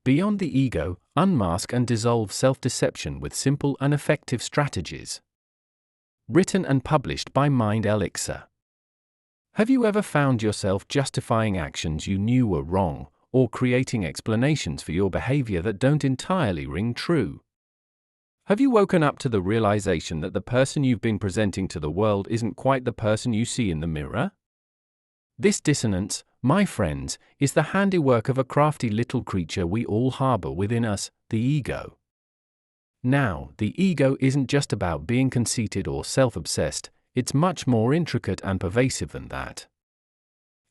Beyond the ego, unmask and dissolve self-deception with simple and effective strategies. Written and published by Mind Elixir. Have you ever found yourself justifying actions you knew were wrong, or creating explanations for your behavior that don't entirely ring true? Have you woken up to the realization that the person you've been presenting to the world isn't quite the person you see in the mirror? This dissonance, my friends, is the handiwork of a crafty little creature we all harbor within us, the ego. Now, the ego isn't just about being conceited or self-obsessed, it's much more intricate and pervasive than that.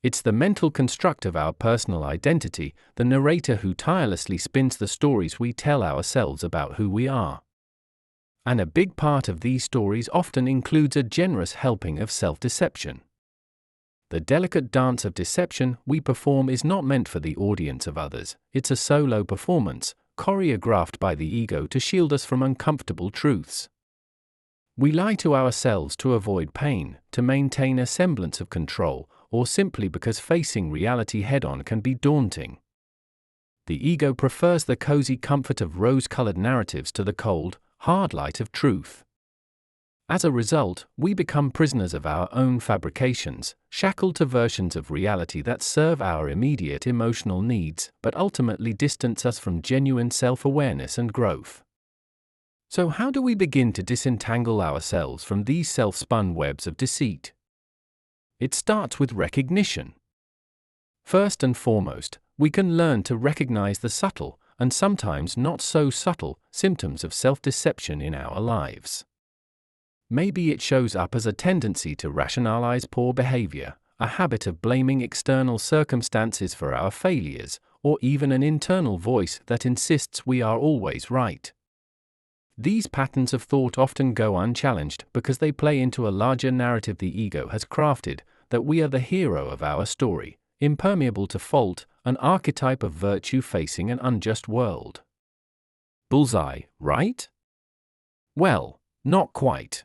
It's the mental construct of our personal identity, the narrator who tirelessly spins the stories we tell ourselves about who we are. And a big part of these stories often includes a generous helping of self-deception. The delicate dance of deception we perform is not meant for the audience of others, it's a solo performance, choreographed by the ego to shield us from uncomfortable truths. We lie to ourselves to avoid pain, to maintain a semblance of control, or simply because facing reality head-on can be daunting. The ego prefers the cozy comfort of rose-colored narratives to the cold, hard light of truth. As a result, we become prisoners of our own fabrications, shackled to versions of reality that serve our immediate emotional needs, but ultimately distance us from genuine self-awareness and growth. So how do we begin to disentangle ourselves from these self-spun webs of deceit? It starts with recognition. First and foremost, we can learn to recognize the subtle, and sometimes not so subtle, symptoms of self-deception in our lives. Maybe it shows up as a tendency to rationalize poor behavior, a habit of blaming external circumstances for our failures, or even an internal voice that insists we are always right. These patterns of thought often go unchallenged because they play into a larger narrative the ego has crafted, that we are the hero of our story, impermeable to fault, an archetype of virtue facing an unjust world. Bullseye, right? Well, not quite.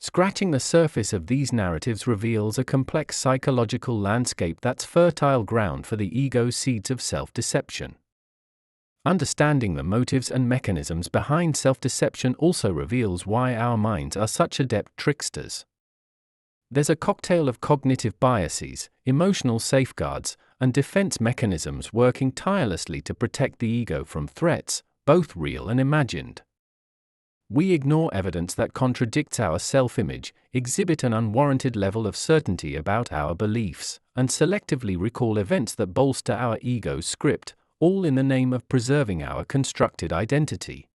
Scratching the surface of these narratives reveals a complex psychological landscape that's fertile ground for the ego's seeds of self-deception. Understanding the motives and mechanisms behind self-deception also reveals why our minds are such adept tricksters. There's a cocktail of cognitive biases, emotional safeguards, and defense mechanisms working tirelessly to protect the ego from threats, both real and imagined. We ignore evidence that contradicts our self-image, exhibit an unwarranted level of certainty about our beliefs, and selectively recall events that bolster our ego's script, all in the name of preserving our constructed identity.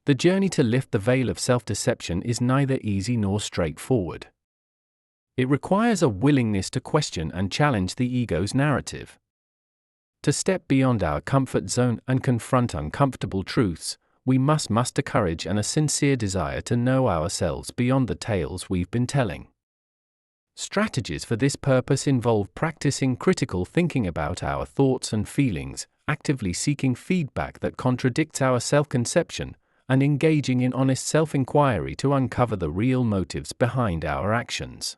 The journey to lift the veil of self-deception is neither easy nor straightforward. It requires a willingness to question and challenge the ego's narrative. To step beyond our comfort zone and confront uncomfortable truths, we must muster courage and a sincere desire to know ourselves beyond the tales we've been telling. Strategies for this purpose involve practicing critical thinking about our thoughts and feelings, actively seeking feedback that contradicts our self-conception, and engaging in honest self-inquiry to uncover the real motives behind our actions.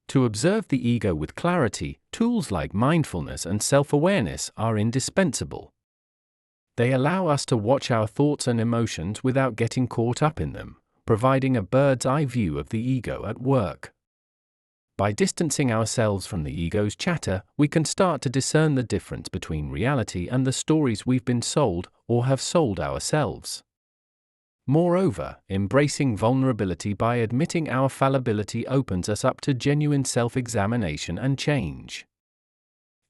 To observe the ego with clarity, tools like mindfulness and self-awareness are indispensable. They allow us to watch our thoughts and emotions without getting caught up in them, providing a bird's-eye view of the ego at work. By distancing ourselves from the ego's chatter, we can start to discern the difference between reality and the stories we've been sold or have sold ourselves. Moreover, embracing vulnerability by admitting our fallibility opens us up to genuine self-examination and change.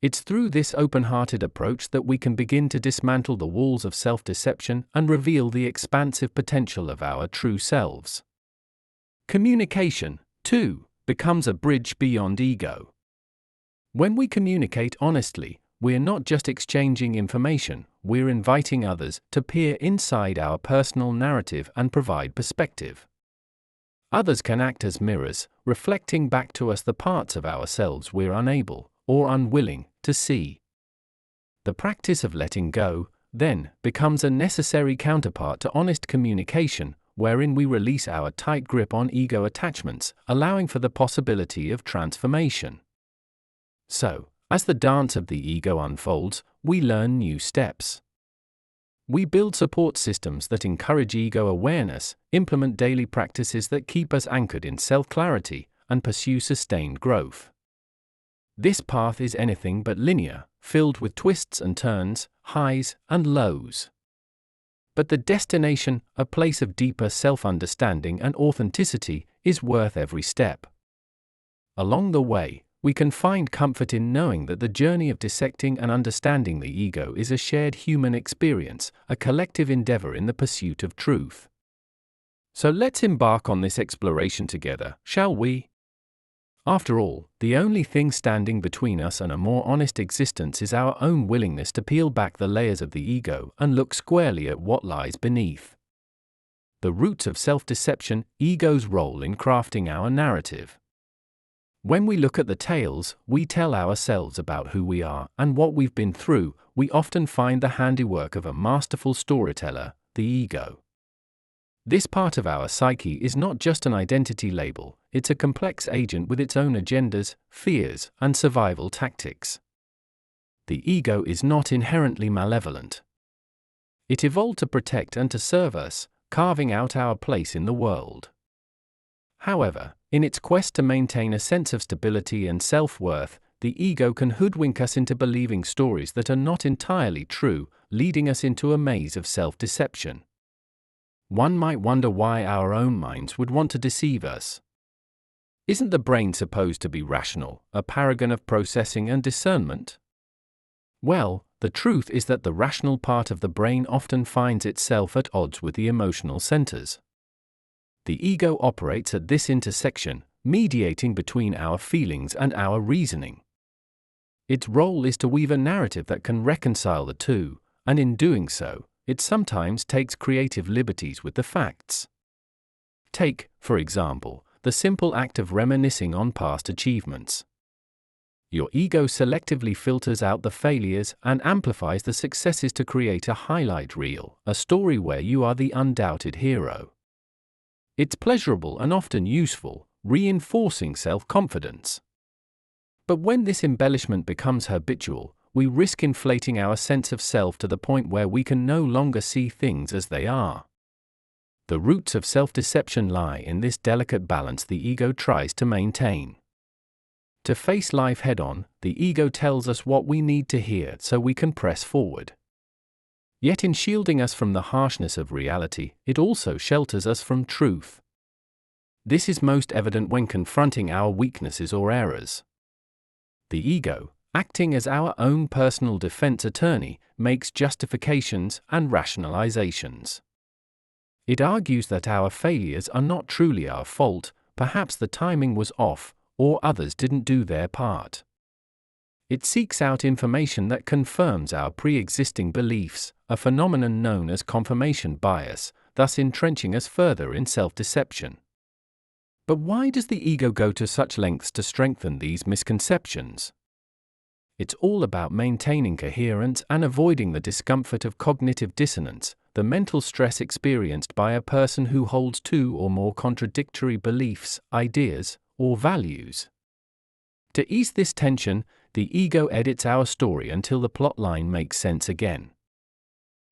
It's through this open-hearted approach that we can begin to dismantle the walls of self-deception and reveal the expansive potential of our true selves. Communication, too, becomes a bridge beyond ego. When we communicate honestly, we're not just exchanging information, we're inviting others to peer inside our personal narrative and provide perspective. Others can act as mirrors, reflecting back to us the parts of ourselves we're unable, or unwilling, to see. The practice of letting go, then, becomes a necessary counterpart to honest communication, wherein we release our tight grip on ego attachments, allowing for the possibility of transformation. So, as the dance of the ego unfolds, we learn new steps. We build support systems that encourage ego awareness, implement daily practices that keep us anchored in self-clarity, and pursue sustained growth. This path is anything but linear, filled with twists and turns, highs and lows. But the destination, a place of deeper self-understanding and authenticity, is worth every step. Along the way, we can find comfort in knowing that the journey of dissecting and understanding the ego is a shared human experience, a collective endeavor in the pursuit of truth. So let's embark on this exploration together, shall we? After all, the only thing standing between us and a more honest existence is our own willingness to peel back the layers of the ego and look squarely at what lies beneath. The roots of self-deception, ego's role in crafting our narrative. When we look at the tales we tell ourselves about who we are and what we've been through, we often find the handiwork of a masterful storyteller, the ego. This part of our psyche is not just an identity label, it's a complex agent with its own agendas, fears, and survival tactics. The ego is not inherently malevolent. It evolved to protect and to serve us, carving out our place in the world. However, in its quest to maintain a sense of stability and self-worth, the ego can hoodwink us into believing stories that are not entirely true, leading us into a maze of self-deception. One might wonder why our own minds would want to deceive us. Isn't the brain supposed to be rational, a paragon of processing and discernment? Well, the truth is that the rational part of the brain often finds itself at odds with the emotional centers. The ego operates at this intersection, mediating between our feelings and our reasoning. Its role is to weave a narrative that can reconcile the two, and in doing so, it sometimes takes creative liberties with the facts. Take, for example, the simple act of reminiscing on past achievements. Your ego selectively filters out the failures and amplifies the successes to create a highlight reel, a story where you are the undoubted hero. It's pleasurable and often useful, reinforcing self-confidence. But when this embellishment becomes habitual, we risk inflating our sense of self to the point where we can no longer see things as they are. The roots of self-deception lie in this delicate balance the ego tries to maintain. To face life head-on, the ego tells us what we need to hear so we can press forward. Yet in shielding us from the harshness of reality, it also shelters us from truth. This is most evident when confronting our weaknesses or errors. The ego, acting as our own personal defense attorney, makes justifications and rationalizations. It argues that our failures are not truly our fault, perhaps the timing was off, or others didn't do their part. It seeks out information that confirms our pre-existing beliefs, a phenomenon known as confirmation bias, thus entrenching us further in self-deception. But why does the ego go to such lengths to strengthen these misconceptions? It's all about maintaining coherence and avoiding the discomfort of cognitive dissonance, the mental stress experienced by a person who holds two or more contradictory beliefs, ideas, or values. To ease this tension, the ego edits our story until the plotline makes sense again.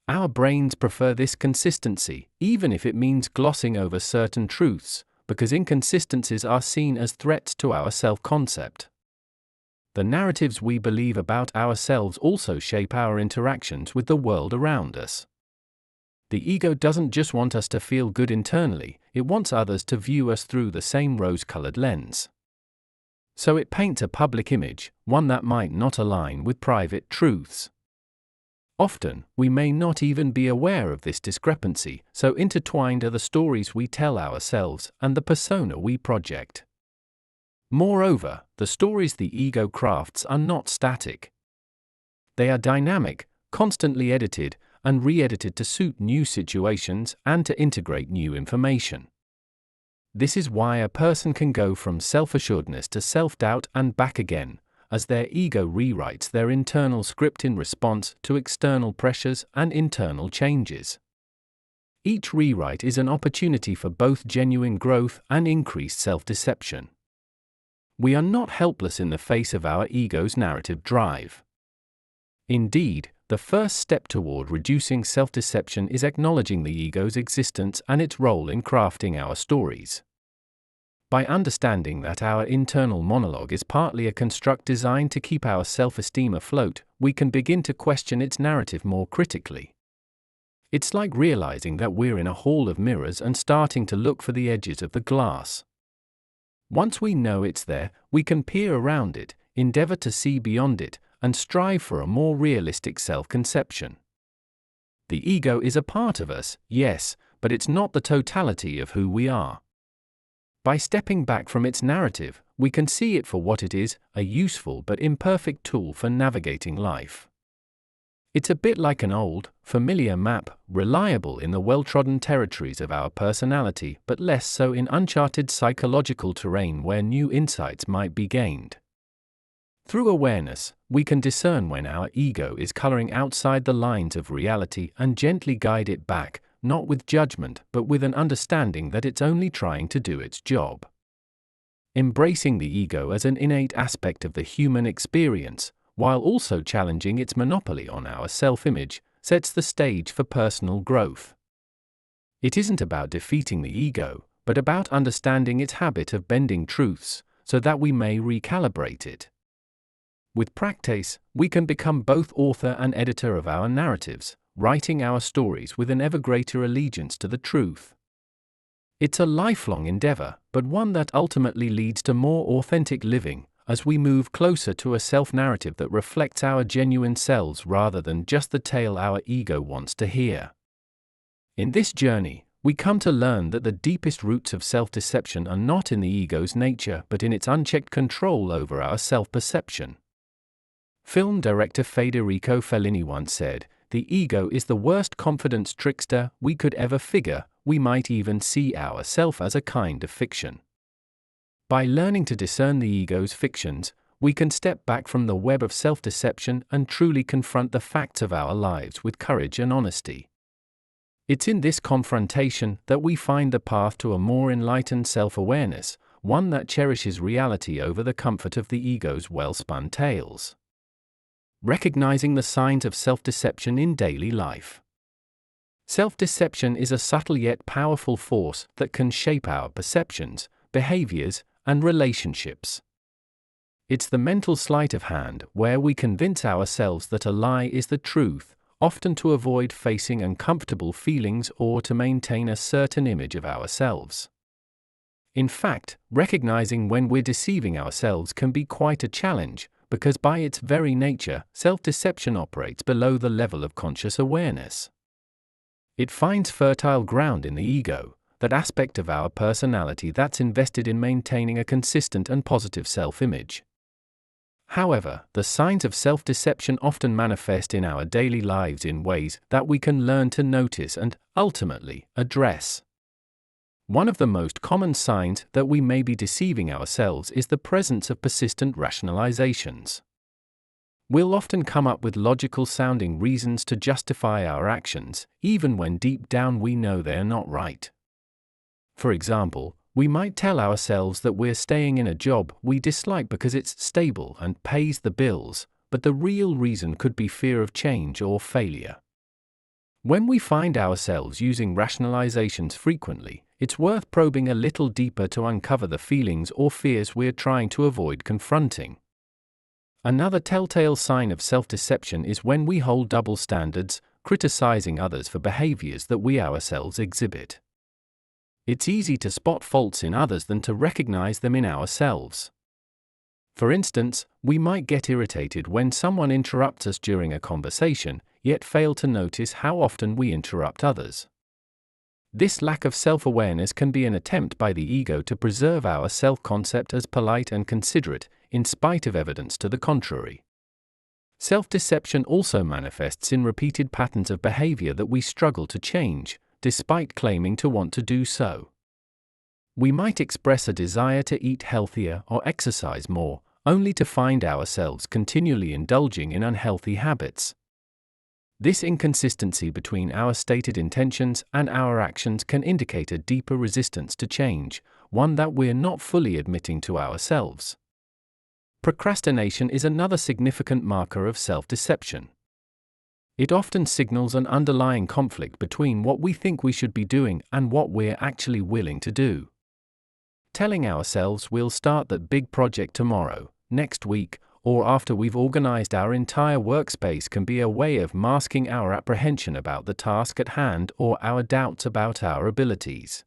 Our brains prefer this consistency, even if it means glossing over certain truths, because inconsistencies are seen as threats to our self-concept. The narratives we believe about ourselves also shape our interactions with the world around us. The ego doesn't just want us to feel good internally, it wants others to view us through the same rose-colored lens. So it paints a public image, one that might not align with private truths. Often, we may not even be aware of this discrepancy, so intertwined are the stories we tell ourselves and the persona we project. Moreover, the stories the ego crafts are not static. They are dynamic, constantly edited, and re-edited to suit new situations and to integrate new information. This is why a person can go from self-assuredness to self-doubt and back again, as their ego rewrites their internal script in response to external pressures and internal changes. Each rewrite is an opportunity for both genuine growth and increased self-deception. We are not helpless in the face of our ego's narrative drive. Indeed, the first step toward reducing self-deception is acknowledging the ego's existence and its role in crafting our stories. By understanding that our internal monologue is partly a construct designed to keep our self-esteem afloat, we can begin to question its narrative more critically. It's like realizing that we're in a hall of mirrors and starting to look for the edges of the glass. Once we know it's there, we can peer around it, endeavor to see beyond it, and strive for a more realistic self-conception. The ego is a part of us, yes, but it's not the totality of who we are. By stepping back from its narrative, we can see it for what it is, a useful but imperfect tool for navigating life. It's a bit like an old, familiar map, reliable in the well-trodden territories of our personality, but less so in uncharted psychological terrain where new insights might be gained. Through awareness, we can discern when our ego is coloring outside the lines of reality and gently guide it back, not with judgment, but with an understanding that it's only trying to do its job. Embracing the ego as an innate aspect of the human experience, while also challenging its monopoly on our self-image, sets the stage for personal growth. It isn't about defeating the ego, but about understanding its habit of bending truths, so that we may recalibrate it. With practice, we can become both author and editor of our narratives, writing our stories with an ever greater allegiance to the truth. It's a lifelong endeavor, but one that ultimately leads to more authentic living, as we move closer to a self-narrative that reflects our genuine selves rather than just the tale our ego wants to hear. In this journey, we come to learn that the deepest roots of self-deception are not in the ego's nature but in its unchecked control over our self-perception. Film director Federico Fellini once said, "The ego is the worst confidence trickster we could ever figure. We might even see ourselves as a kind of fiction." By learning to discern the ego's fictions, we can step back from the web of self-deception and truly confront the facts of our lives with courage and honesty. It's in this confrontation that we find the path to a more enlightened self-awareness, one that cherishes reality over the comfort of the ego's well-spun tales. Recognizing the signs of self-deception in daily life. Self-deception is a subtle yet powerful force that can shape our perceptions, behaviors, and relationships. It's the mental sleight of hand where we convince ourselves that a lie is the truth, often to avoid facing uncomfortable feelings or to maintain a certain image of ourselves. In fact, recognizing when we're deceiving ourselves can be quite a challenge, because by its very nature, self-deception operates below the level of conscious awareness. It finds fertile ground in the ego, that aspect of our personality that's invested in maintaining a consistent and positive self-image. However, the signs of self-deception often manifest in our daily lives in ways that we can learn to notice and, ultimately, address. One of the most common signs that we may be deceiving ourselves is the presence of persistent rationalizations. We'll often come up with logical-sounding reasons to justify our actions, even when deep down we know they're not right. For example, we might tell ourselves that we're staying in a job we dislike because it's stable and pays the bills, but the real reason could be fear of change or failure. When we find ourselves using rationalizations frequently, it's worth probing a little deeper to uncover the feelings or fears we're trying to avoid confronting. Another telltale sign of self-deception is when we hold double standards, criticizing others for behaviors that we ourselves exhibit. It's easy to spot faults in others than to recognize them in ourselves. For instance, we might get irritated when someone interrupts us during a conversation, yet fail to notice how often we interrupt others. This lack of self-awareness can be an attempt by the ego to preserve our self-concept as polite and considerate, in spite of evidence to the contrary. Self-deception also manifests in repeated patterns of behavior that we struggle to change, despite claiming to want to do so. We might express a desire to eat healthier or exercise more, only to find ourselves continually indulging in unhealthy habits. This inconsistency between our stated intentions and our actions can indicate a deeper resistance to change, one that we're not fully admitting to ourselves. Procrastination is another significant marker of self-deception. It often signals an underlying conflict between what we think we should be doing and what we're actually willing to do. Telling ourselves we'll start that big project tomorrow, next week, or after we've organized our entire workspace can be a way of masking our apprehension about the task at hand or our doubts about our abilities.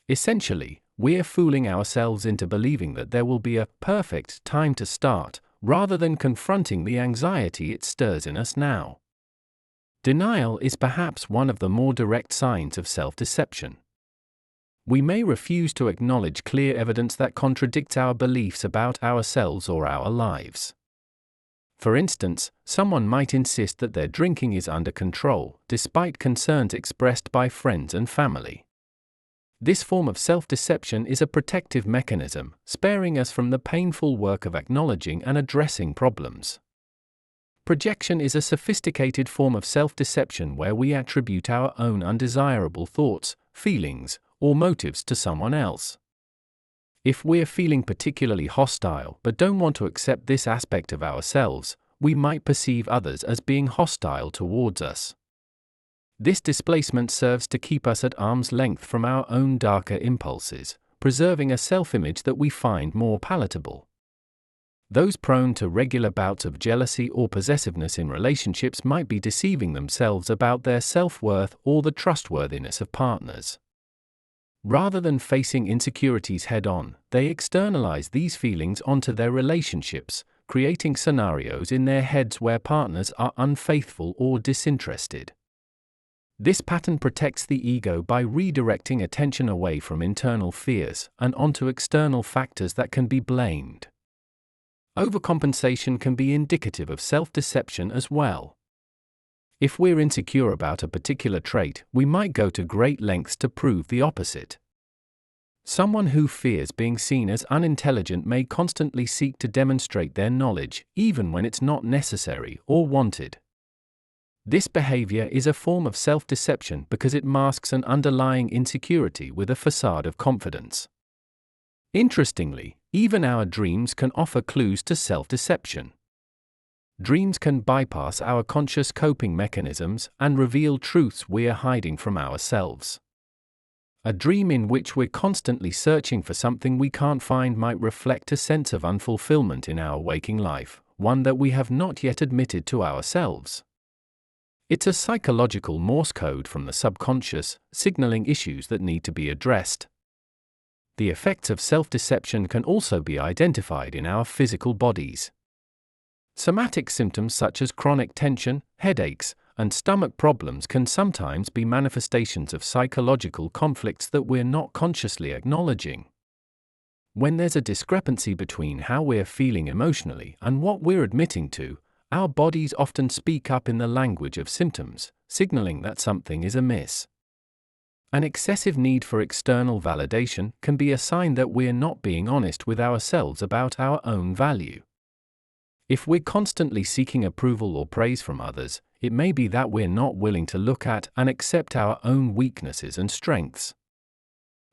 Essentially, we're fooling ourselves into believing that there will be a perfect time to start, rather than confronting the anxiety it stirs in us now. Denial is perhaps one of the more direct signs of self-deception. We may refuse to acknowledge clear evidence that contradicts our beliefs about ourselves or our lives. For instance, someone might insist that their drinking is under control, despite concerns expressed by friends and family. This form of self-deception is a protective mechanism, sparing us from the painful work of acknowledging and addressing problems. Projection is a sophisticated form of self-deception where we attribute our own undesirable thoughts, feelings, or motives to someone else. If we're feeling particularly hostile but don't want to accept this aspect of ourselves, we might perceive others as being hostile towards us. This displacement serves to keep us at arm's length from our own darker impulses, preserving a self-image that we find more palatable. Those prone to regular bouts of jealousy or possessiveness in relationships might be deceiving themselves about their self-worth or the trustworthiness of partners. Rather than facing insecurities head-on, they externalize these feelings onto their relationships, creating scenarios in their heads where partners are unfaithful or disinterested. This pattern protects the ego by redirecting attention away from internal fears and onto external factors that can be blamed. Overcompensation can be indicative of self-deception as well. If we're insecure about a particular trait, we might go to great lengths to prove the opposite. Someone who fears being seen as unintelligent may constantly seek to demonstrate their knowledge, even when it's not necessary or wanted. This behavior is a form of self-deception because it masks an underlying insecurity with a facade of confidence. Interestingly, even our dreams can offer clues to self-deception. Dreams can bypass our conscious coping mechanisms and reveal truths we're hiding from ourselves. A dream in which we're constantly searching for something we can't find might reflect a sense of unfulfillment in our waking life, one that we have not yet admitted to ourselves. It's a psychological Morse code from the subconscious, signaling issues that need to be addressed. The effects of self-deception can also be identified in our physical bodies. Somatic symptoms such as chronic tension, headaches, and stomach problems can sometimes be manifestations of psychological conflicts that we're not consciously acknowledging. When there's a discrepancy between how we're feeling emotionally and what we're admitting to, our bodies often speak up in the language of symptoms, signaling that something is amiss. An excessive need for external validation can be a sign that we're not being honest with ourselves about our own value. If we're constantly seeking approval or praise from others, it may be that we're not willing to look at and accept our own weaknesses and strengths.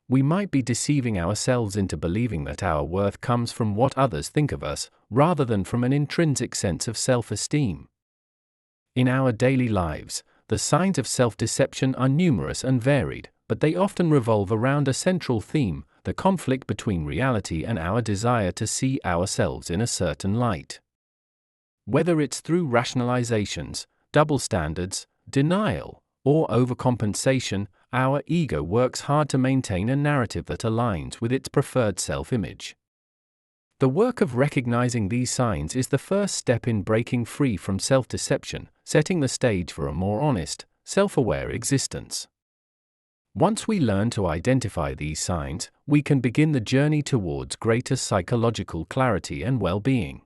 We might be deceiving ourselves into believing that our worth comes from what others think of us, rather than from an intrinsic sense of self-esteem. In our daily lives, the signs of self-deception are numerous and varied, but they often revolve around a central theme: the conflict between reality and our desire to see ourselves in a certain light. Whether it's through rationalizations, double standards, denial, or overcompensation, our ego works hard to maintain a narrative that aligns with its preferred self-image. The work of recognizing these signs is the first step in breaking free from self-deception, setting the stage for a more honest, self-aware existence. Once we learn to identify these signs, we can begin the journey towards greater psychological clarity and well-being.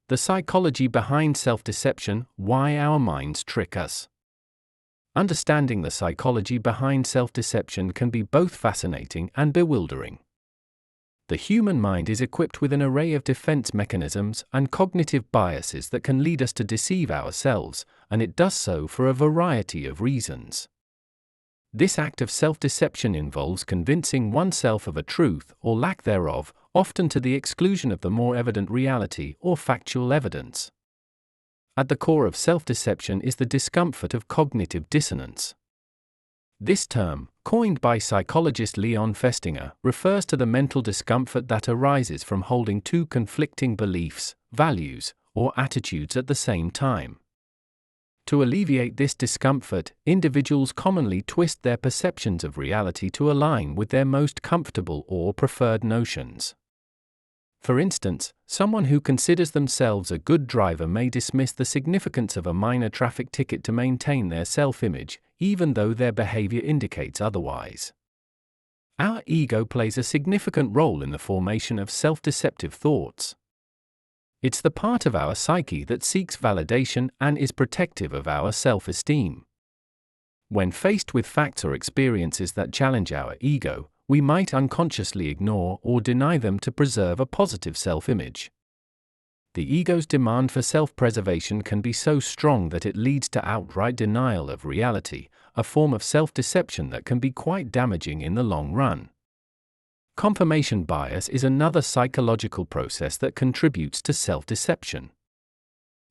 The psychology behind self-deception: why our minds trick us. Understanding the psychology behind self-deception can be both fascinating and bewildering. The human mind is equipped with an array of defense mechanisms and cognitive biases that can lead us to deceive ourselves, and it does so for a variety of reasons. This act of self-deception involves convincing oneself of a truth or lack thereof, often to the exclusion of the more evident reality or factual evidence. At the core of self-deception is the discomfort of cognitive dissonance. This term, coined by psychologist Leon Festinger, refers to the mental discomfort that arises from holding two conflicting beliefs, values, or attitudes at the same time. To alleviate this discomfort, individuals commonly twist their perceptions of reality to align with their most comfortable or preferred notions. For instance, someone who considers themselves a good driver may dismiss the significance of a minor traffic ticket to maintain their self-image, even though their behavior indicates otherwise. Our ego plays a significant role in the formation of self-deceptive thoughts. It's the part of our psyche that seeks validation and is protective of our self-esteem. When faced with facts or experiences that challenge our ego, we might unconsciously ignore or deny them to preserve a positive self-image. The ego's demand for self-preservation can be so strong that it leads to outright denial of reality, a form of self-deception that can be quite damaging in the long run. Confirmation bias is another psychological process that contributes to self-deception.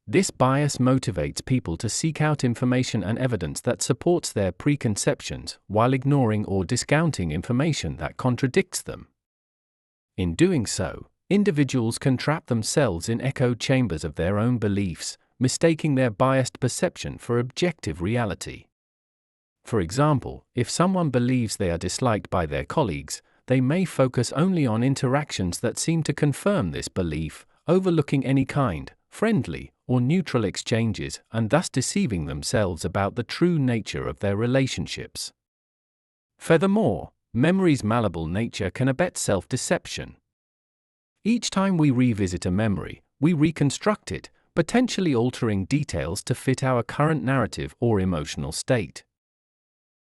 This bias motivates people to seek out information and evidence that supports their preconceptions, while ignoring or discounting information that contradicts them. In doing so, individuals can trap themselves in echo chambers of their own beliefs, mistaking their biased perception for objective reality. For example, if someone believes they are disliked by their colleagues, they may focus only on interactions that seem to confirm this belief, overlooking any kind, friendly, or neutral exchanges, and thus deceiving themselves about the true nature of their relationships. Furthermore, memory's malleable nature can abet self-deception. Each time we revisit a memory, we reconstruct it, potentially altering details to fit our current narrative or emotional state.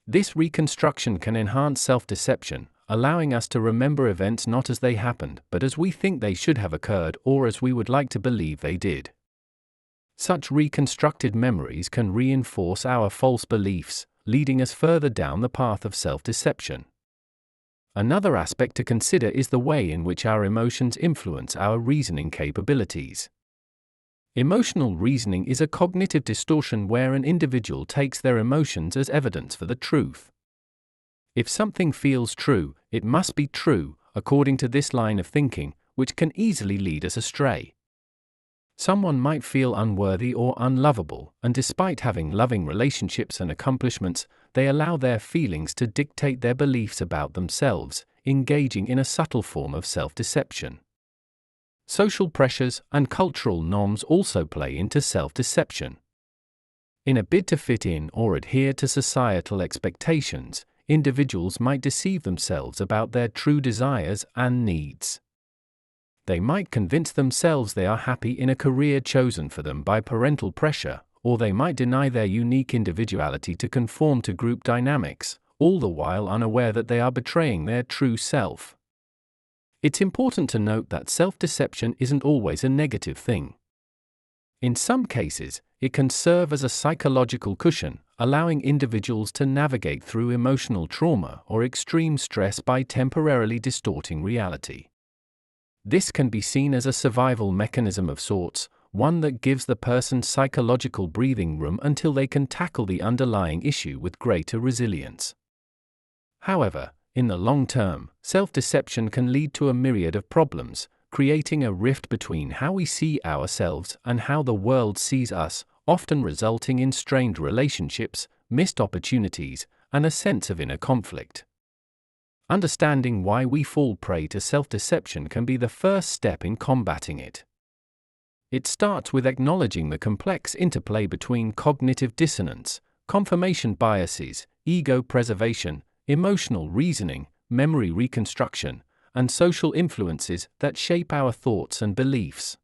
This reconstruction can enhance self-deception, allowing us to remember events not as they happened, but as we think they should have occurred or as we would like to believe they did. Such reconstructed memories can reinforce our false beliefs, leading us further down the path of self-deception. Another aspect to consider is the way in which our emotions influence our reasoning capabilities. Emotional reasoning is a cognitive distortion where an individual takes their emotions as evidence for the truth. If something feels true, it must be true, according to this line of thinking, which can easily lead us astray. Someone might feel unworthy or unlovable, and despite having loving relationships and accomplishments, they allow their feelings to dictate their beliefs about themselves, engaging in a subtle form of self-deception. Social pressures and cultural norms also play into self-deception. In a bid to fit in or adhere to societal expectations, individuals might deceive themselves about their true desires and needs. They might convince themselves they are happy in a career chosen for them by parental pressure, or they might deny their unique individuality to conform to group dynamics, all the while unaware that they are betraying their true self. It's important to note that self-deception isn't always a negative thing. In some cases, it can serve as a psychological cushion, allowing individuals to navigate through emotional trauma or extreme stress by temporarily distorting reality. This can be seen as a survival mechanism of sorts, one that gives the person psychological breathing room until they can tackle the underlying issue with greater resilience. However, in the long term, self-deception can lead to a myriad of problems, creating a rift between how we see ourselves and how the world sees us, often resulting in strained relationships, missed opportunities, and a sense of inner conflict. Understanding why we fall prey to self-deception can be the first step in combating it. It starts with acknowledging the complex interplay between cognitive dissonance, confirmation biases, ego preservation, emotional reasoning, memory reconstruction, and social influences that shape our thoughts and beliefs.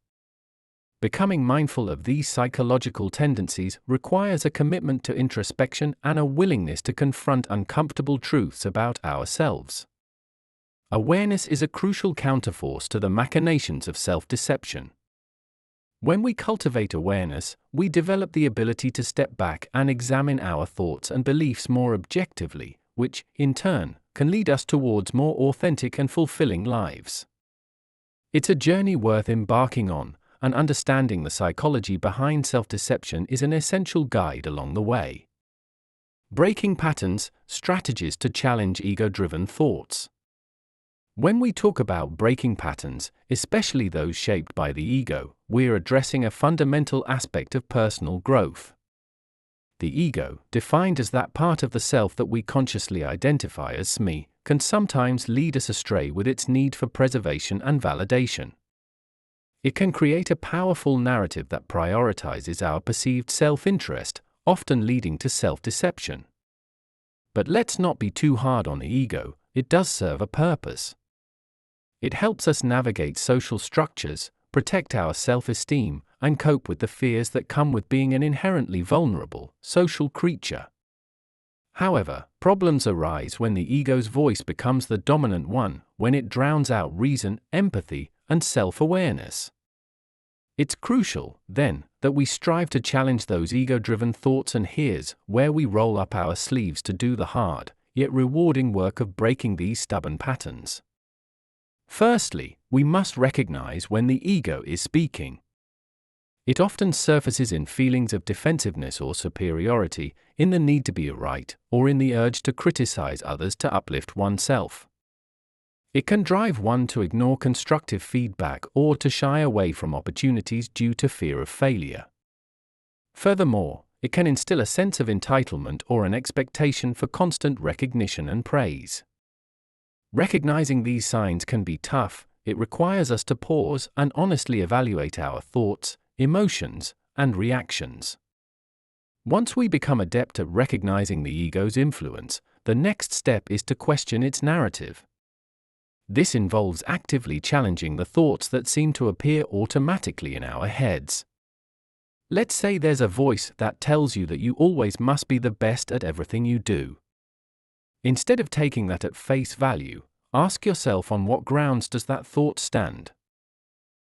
Becoming mindful of these psychological tendencies requires a commitment to introspection and a willingness to confront uncomfortable truths about ourselves. Awareness is a crucial counterforce to the machinations of self-deception. When we cultivate awareness, we develop the ability to step back and examine our thoughts and beliefs more objectively, which, in turn, can lead us towards more authentic and fulfilling lives. It's a journey worth embarking on, and understanding the psychology behind self-deception is an essential guide along the way. Breaking patterns, strategies to challenge ego-driven thoughts. When we talk about breaking patterns, especially those shaped by the ego, we're addressing a fundamental aspect of personal growth. The ego, defined as that part of the self that we consciously identify as me, can sometimes lead us astray with its need for preservation and validation. It can create a powerful narrative that prioritizes our perceived self-interest, often leading to self-deception. But let's not be too hard on the ego, it does serve a purpose. It helps us navigate social structures, protect our self-esteem, and cope with the fears that come with being an inherently vulnerable, social creature. However, problems arise when the ego's voice becomes the dominant one, when it drowns out reason, empathy, and self-awareness. It's crucial, then, that we strive to challenge those ego-driven thoughts, and here's where we roll up our sleeves to do the hard, yet rewarding work of breaking these stubborn patterns. Firstly, we must recognize when the ego is speaking. It often surfaces in feelings of defensiveness or superiority, in the need to be right, or in the urge to criticize others to uplift oneself. It can drive one to ignore constructive feedback or to shy away from opportunities due to fear of failure. Furthermore, it can instill a sense of entitlement or an expectation for constant recognition and praise. Recognizing these signs can be tough. It requires us to pause and honestly evaluate our thoughts, emotions, and reactions. Once we become adept at recognizing the ego's influence, the next step is to question its narrative. This involves actively challenging the thoughts that seem to appear automatically in our heads. Let's say there's a voice that tells you that you always must be the best at everything you do. Instead of taking that at face value, ask yourself, on what grounds does that thought stand?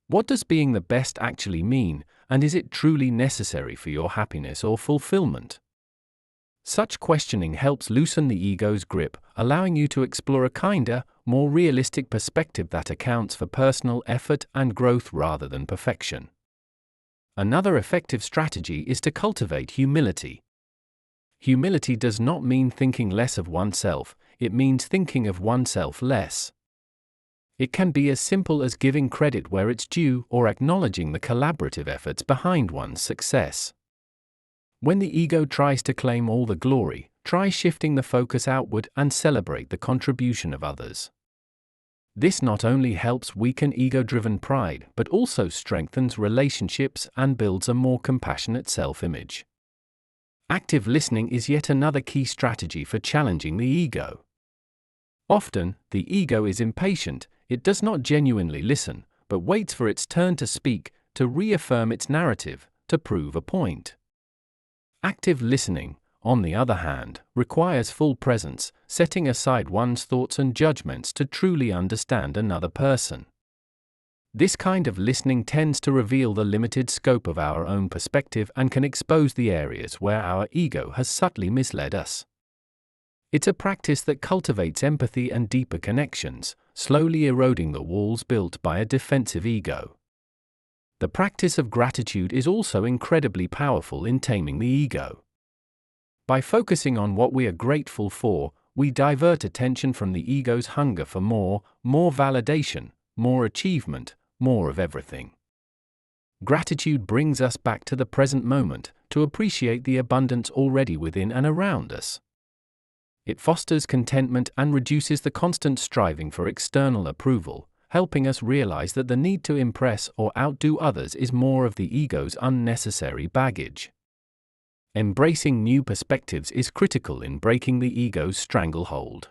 What does being the best actually mean, and is it truly necessary for your happiness or fulfillment? Such questioning helps loosen the ego's grip, allowing you to explore a kinder, more realistic perspective that accounts for personal effort and growth rather than perfection. Another effective strategy is to cultivate humility. Humility does not mean thinking less of oneself, it means thinking of oneself less. It can be as simple as giving credit where it's due or acknowledging the collaborative efforts behind one's success. When the ego tries to claim all the glory, try shifting the focus outward and celebrate the contribution of others. This not only helps weaken ego-driven pride, but also strengthens relationships and builds a more compassionate self-image. Active listening is yet another key strategy for challenging the ego. Often, the ego is impatient. It does not genuinely listen, but waits for its turn to speak, to reaffirm its narrative, to prove a point. Active listening, on the other hand, requires full presence, setting aside one's thoughts and judgments to truly understand another person. This kind of listening tends to reveal the limited scope of our own perspective and can expose the areas where our ego has subtly misled us. It's a practice that cultivates empathy and deeper connections, slowly eroding the walls built by a defensive ego. The practice of gratitude is also incredibly powerful in taming the ego. By focusing on what we are grateful for, we divert attention from the ego's hunger for more validation, more achievement, more of everything. Gratitude brings us back to the present moment, to appreciate the abundance already within and around us. It fosters contentment and reduces the constant striving for external approval, helping us realize that the need to impress or outdo others is more of the ego's unnecessary baggage. Embracing new perspectives is critical in breaking the ego's stranglehold.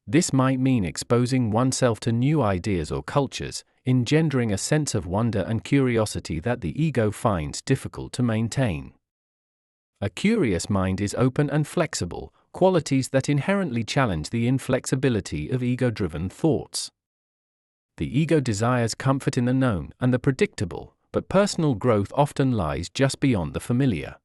This might mean exposing oneself to new ideas or cultures, engendering a sense of wonder and curiosity that the ego finds difficult to maintain. A curious mind is open and flexible, qualities that inherently challenge the inflexibility of ego-driven thoughts. The ego desires comfort in the known and the predictable, but personal growth often lies just beyond the familiar.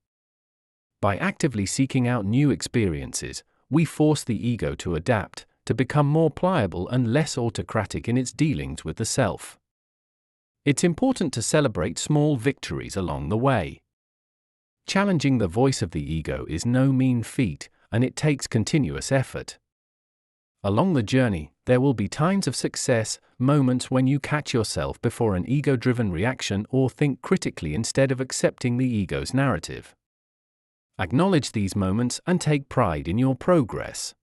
By actively seeking out new experiences, we force the ego to adapt, to become more pliable and less autocratic in its dealings with the self. It's important to celebrate small victories along the way. Challenging the voice of the ego is no mean feat, and it takes continuous effort. Along the journey, there will be times of success, moments when you catch yourself before an ego-driven reaction or think critically instead of accepting the ego's narrative. Acknowledge these moments and take pride in your progress.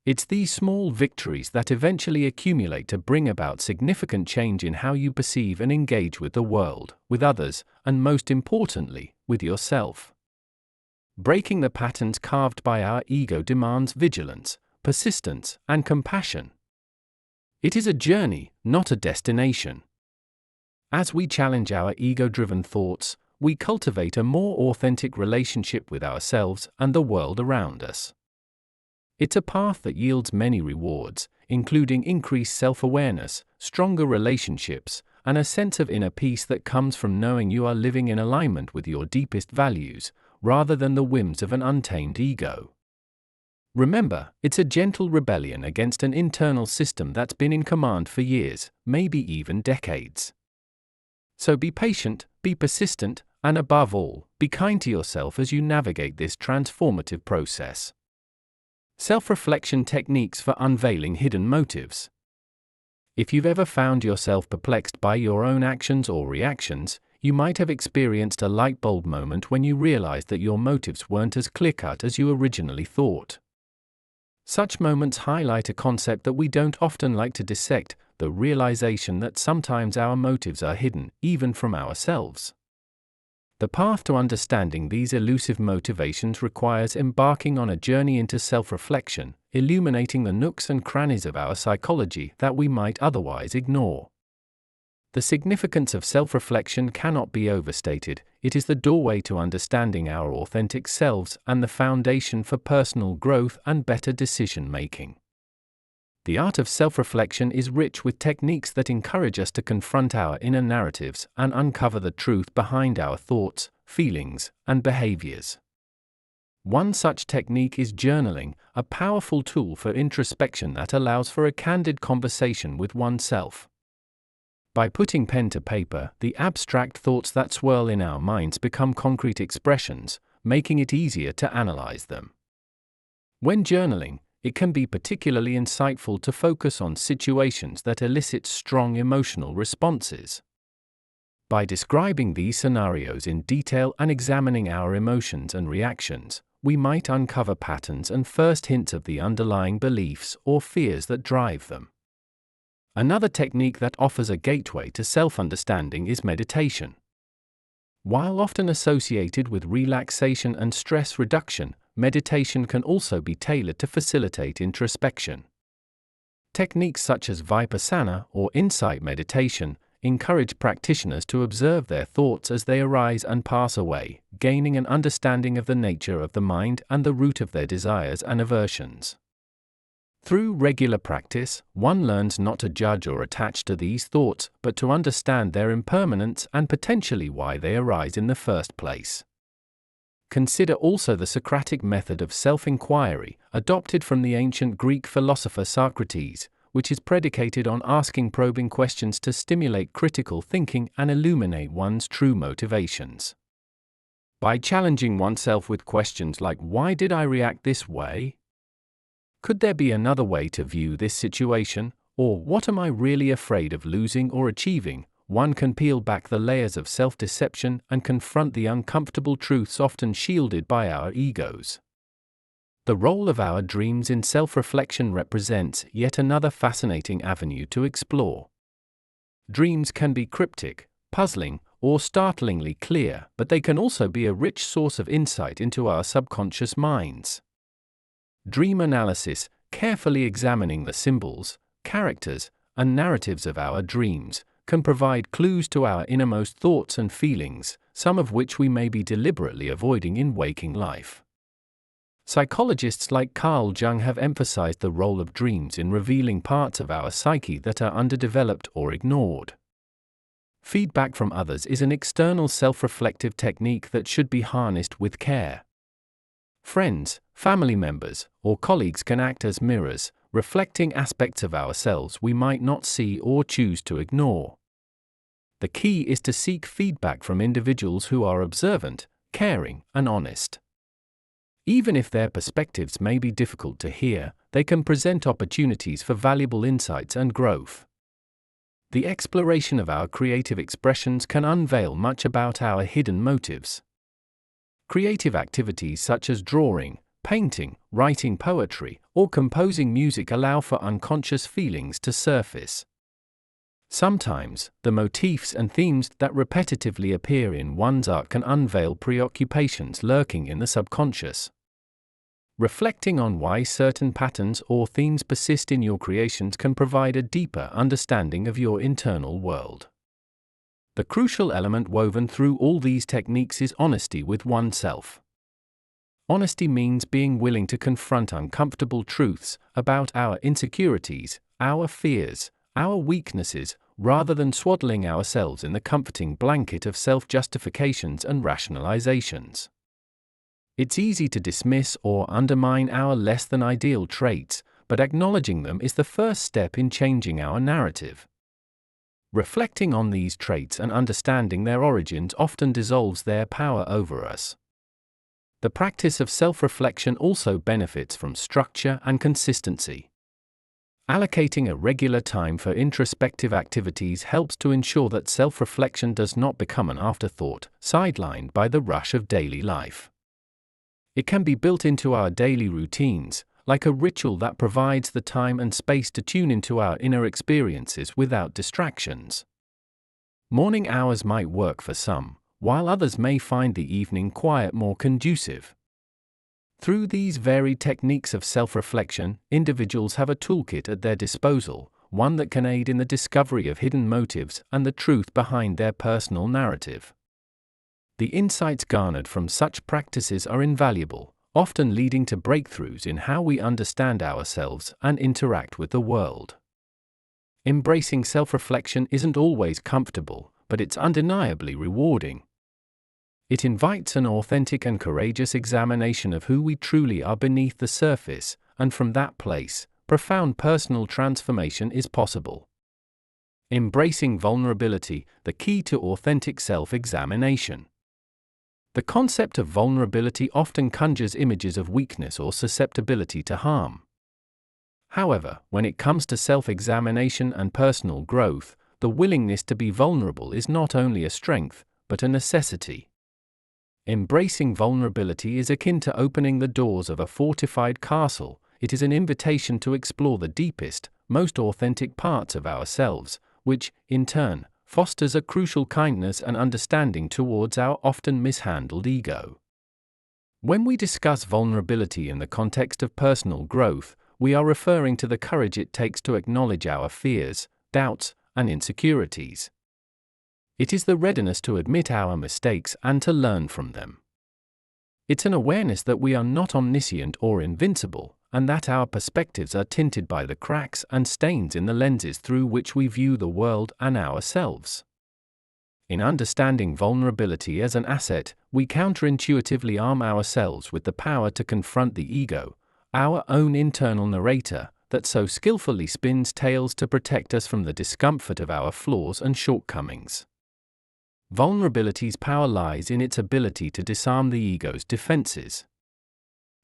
It's these small victories that eventually accumulate to bring about significant change in how you perceive and engage with the world, with others, and most importantly, with yourself. Breaking the patterns carved by our ego demands vigilance, persistence, and compassion. It is a journey, not a destination. As we challenge our ego-driven thoughts, we cultivate a more authentic relationship with ourselves and the world around us. It's a path that yields many rewards, including increased self-awareness, stronger relationships, and a sense of inner peace that comes from knowing you are living in alignment with your deepest values, rather than the whims of an untamed ego. Remember, it's a gentle rebellion against an internal system that's been in command for years, maybe even decades. So be patient, be persistent, and above all, be kind to yourself as you navigate this transformative process. Self-reflection techniques for unveiling hidden motives. If you've ever found yourself perplexed by your own actions or reactions, you might have experienced a light bulb moment when you realized that your motives weren't as clear-cut as you originally thought. Such moments highlight a concept that we don't often like to dissect, the realization that sometimes our motives are hidden, even from ourselves. The path to understanding these elusive motivations requires embarking on a journey into self-reflection, illuminating the nooks and crannies of our psychology that we might otherwise ignore. The significance of self-reflection cannot be overstated. It is the doorway to understanding our authentic selves and the foundation for personal growth and better decision-making. The art of self-reflection is rich with techniques that encourage us to confront our inner narratives and uncover the truth behind our thoughts, feelings, and behaviors. One such technique is journaling, a powerful tool for introspection that allows for a candid conversation with oneself. By putting pen to paper, the abstract thoughts that swirl in our minds become concrete expressions, making it easier to analyze them. When journaling, it can be particularly insightful to focus on situations that elicit strong emotional responses. By describing these scenarios in detail and examining our emotions and reactions, we might uncover patterns and first hints of the underlying beliefs or fears that drive them. Another technique that offers a gateway to self-understanding is meditation. While often associated with relaxation and stress reduction, meditation can also be tailored to facilitate introspection. Techniques such as vipassana or insight meditation encourage practitioners to observe their thoughts as they arise and pass away, gaining an understanding of the nature of the mind and the root of their desires and aversions. Through regular practice, one learns not to judge or attach to these thoughts, but to understand their impermanence and potentially why they arise in the first place. Consider also the Socratic method of self-inquiry, adopted from the ancient Greek philosopher Socrates, which is predicated on asking probing questions to stimulate critical thinking and illuminate one's true motivations. By challenging oneself with questions like, "Why did I react this way? Could there be another way to view this situation?" Or, "What am I really afraid of losing or achieving?" one can peel back the layers of self-deception and confront the uncomfortable truths often shielded by our egos. The role of our dreams in self-reflection represents yet another fascinating avenue to explore. Dreams can be cryptic, puzzling, or startlingly clear, but they can also be a rich source of insight into our subconscious minds. Dream analysis, carefully examining the symbols, characters, and narratives of our dreams, can provide clues to our innermost thoughts and feelings, some of which we may be deliberately avoiding in waking life. Psychologists like Carl Jung have emphasized the role of dreams in revealing parts of our psyche that are underdeveloped or ignored. Feedback from others is an external self-reflective technique that should be harnessed with care. Friends, family members, or colleagues can act as mirrors, reflecting aspects of ourselves we might not see or choose to ignore. The key is to seek feedback from individuals who are observant, caring, and honest. Even if their perspectives may be difficult to hear, they can present opportunities for valuable insights and growth. The exploration of our creative expressions can unveil much about our hidden motives. Creative activities such as drawing, painting, writing poetry, or composing music allow for unconscious feelings to surface. Sometimes, the motifs and themes that repetitively appear in one's art can unveil preoccupations lurking in the subconscious. Reflecting on why certain patterns or themes persist in your creations can provide a deeper understanding of your internal world. The crucial element woven through all these techniques is honesty with oneself. Honesty means being willing to confront uncomfortable truths about our insecurities, our fears, our weaknesses, rather than swaddling ourselves in the comforting blanket of self-justifications and rationalizations. It's easy to dismiss or undermine our less-than-ideal traits, but acknowledging them is the first step in changing our narrative. Reflecting on these traits and understanding their origins often dissolves their power over us. The practice of self-reflection also benefits from structure and consistency. Allocating a regular time for introspective activities helps to ensure that self-reflection does not become an afterthought, sidelined by the rush of daily life. It can be built into our daily routines, like a ritual that provides the time and space to tune into our inner experiences without distractions. Morning hours might work for some, while others may find the evening quiet more conducive. Through these varied techniques of self-reflection, individuals have a toolkit at their disposal, one that can aid in the discovery of hidden motives and the truth behind their personal narrative. The insights garnered from such practices are invaluable, often leading to breakthroughs in how we understand ourselves and interact with the world. Embracing self-reflection isn't always comfortable, but it's undeniably rewarding. It invites an authentic and courageous examination of who we truly are beneath the surface, and from that place, profound personal transformation is possible. Embracing vulnerability, the key to authentic self-examination. The concept of vulnerability often conjures images of weakness or susceptibility to harm. However, when it comes to self-examination and personal growth, the willingness to be vulnerable is not only a strength, but a necessity. Embracing vulnerability is akin to opening the doors of a fortified castle. It is an invitation to explore the deepest, most authentic parts of ourselves, which, in turn, fosters a crucial kindness and understanding towards our often mishandled ego. When we discuss vulnerability in the context of personal growth, we are referring to the courage it takes to acknowledge our fears, doubts, and insecurities. It is the readiness to admit our mistakes and to learn from them. It's an awareness that we are not omniscient or invincible, and that our perspectives are tinted by the cracks and stains in the lenses through which we view the world and ourselves. In understanding vulnerability as an asset, we counterintuitively arm ourselves with the power to confront the ego, our own internal narrator, that so skillfully spins tales to protect us from the discomfort of our flaws and shortcomings. Vulnerability's power lies in its ability to disarm the ego's defenses.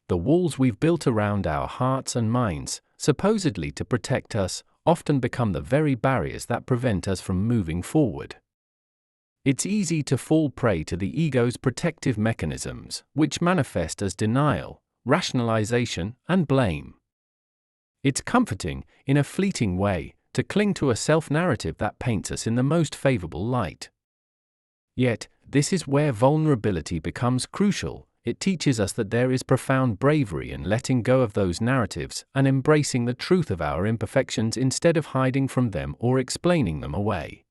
The walls we've built around our hearts and minds, supposedly to protect us, often become the very barriers that prevent us from moving forward. It's easy to fall prey to the ego's protective mechanisms, which manifest as denial, rationalization, and blame. It's comforting, in a fleeting way, to cling to a self-narrative that paints us in the most favorable light. Yet, this is where vulnerability becomes crucial. It teaches us that there is profound bravery in letting go of those narratives and embracing the truth of our imperfections instead of hiding from them or explaining them away.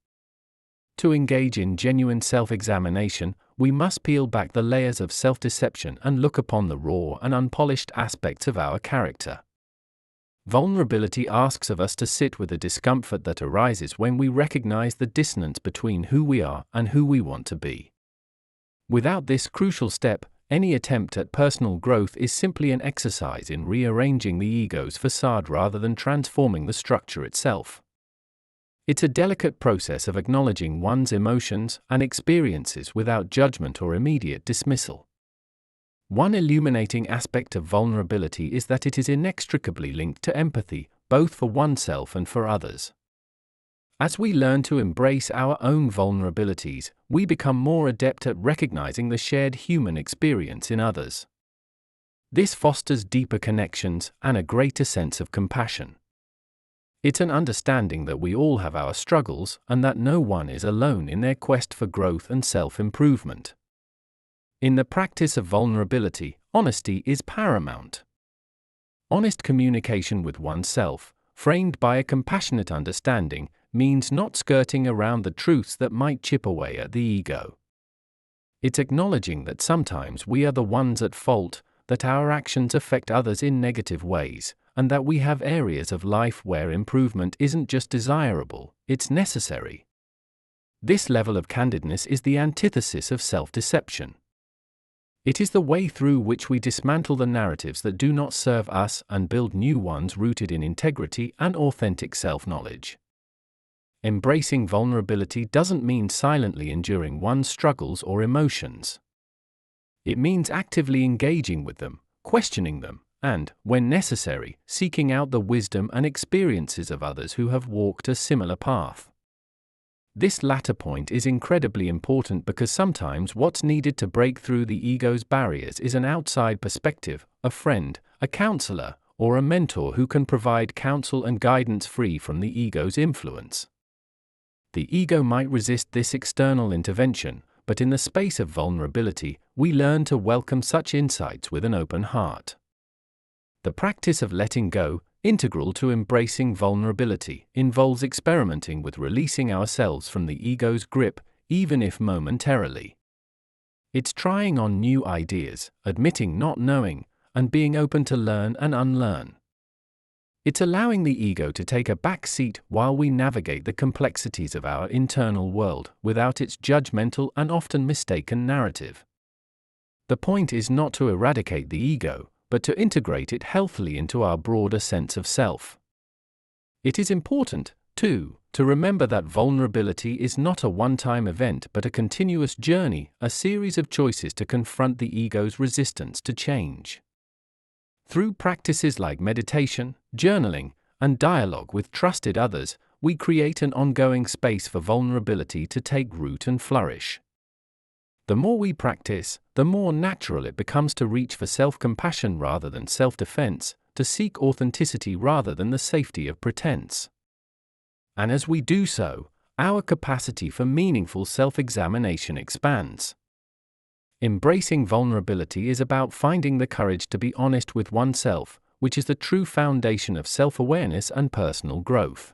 To engage in genuine self-examination, we must peel back the layers of self-deception and look upon the raw and unpolished aspects of our character. Vulnerability asks of us to sit with the discomfort that arises when we recognize the dissonance between who we are and who we want to be. Without this crucial step, any attempt at personal growth is simply an exercise in rearranging the ego's facade rather than transforming the structure itself. It's a delicate process of acknowledging one's emotions and experiences without judgment or immediate dismissal. One illuminating aspect of vulnerability is that it is inextricably linked to empathy, both for oneself and for others. As we learn to embrace our own vulnerabilities, we become more adept at recognizing the shared human experience in others. This fosters deeper connections and a greater sense of compassion. It's an understanding that we all have our struggles and that no one is alone in their quest for growth and self-improvement. In the practice of vulnerability, honesty is paramount. Honest communication with oneself, framed by a compassionate understanding, means not skirting around the truths that might chip away at the ego. It's acknowledging that sometimes we are the ones at fault, that our actions affect others in negative ways, and that we have areas of life where improvement isn't just desirable, it's necessary. This level of candidness is the antithesis of self-deception. It is the way through which we dismantle the narratives that do not serve us and build new ones rooted in integrity and authentic self-knowledge. Embracing vulnerability doesn't mean silently enduring one's struggles or emotions. It means actively engaging with them, questioning them, and, when necessary, seeking out the wisdom and experiences of others who have walked a similar path. This latter point is incredibly important because sometimes what's needed to break through the ego's barriers is an outside perspective, a friend, a counselor, or a mentor who can provide counsel and guidance free from the ego's influence. The ego might resist this external intervention, but in the space of vulnerability, we learn to welcome such insights with an open heart. The practice of letting go, integral to embracing vulnerability, involves experimenting with releasing ourselves from the ego's grip, even if momentarily. It's trying on new ideas, admitting not knowing, and being open to learn and unlearn. It's allowing the ego to take a back seat while we navigate the complexities of our internal world without its judgmental and often mistaken narrative. The point is not to eradicate the ego, but to integrate it healthily into our broader sense of self. It is important, too, to remember that vulnerability is not a one-time event but a continuous journey, a series of choices to confront the ego's resistance to change. Through practices like meditation, journaling, and dialogue with trusted others, we create an ongoing space for vulnerability to take root and flourish. The more we practice, the more natural it becomes to reach for self-compassion rather than self-defense, to seek authenticity rather than the safety of pretense. And as we do so, our capacity for meaningful self-examination expands. Embracing vulnerability is about finding the courage to be honest with oneself, which is the true foundation of self-awareness and personal growth.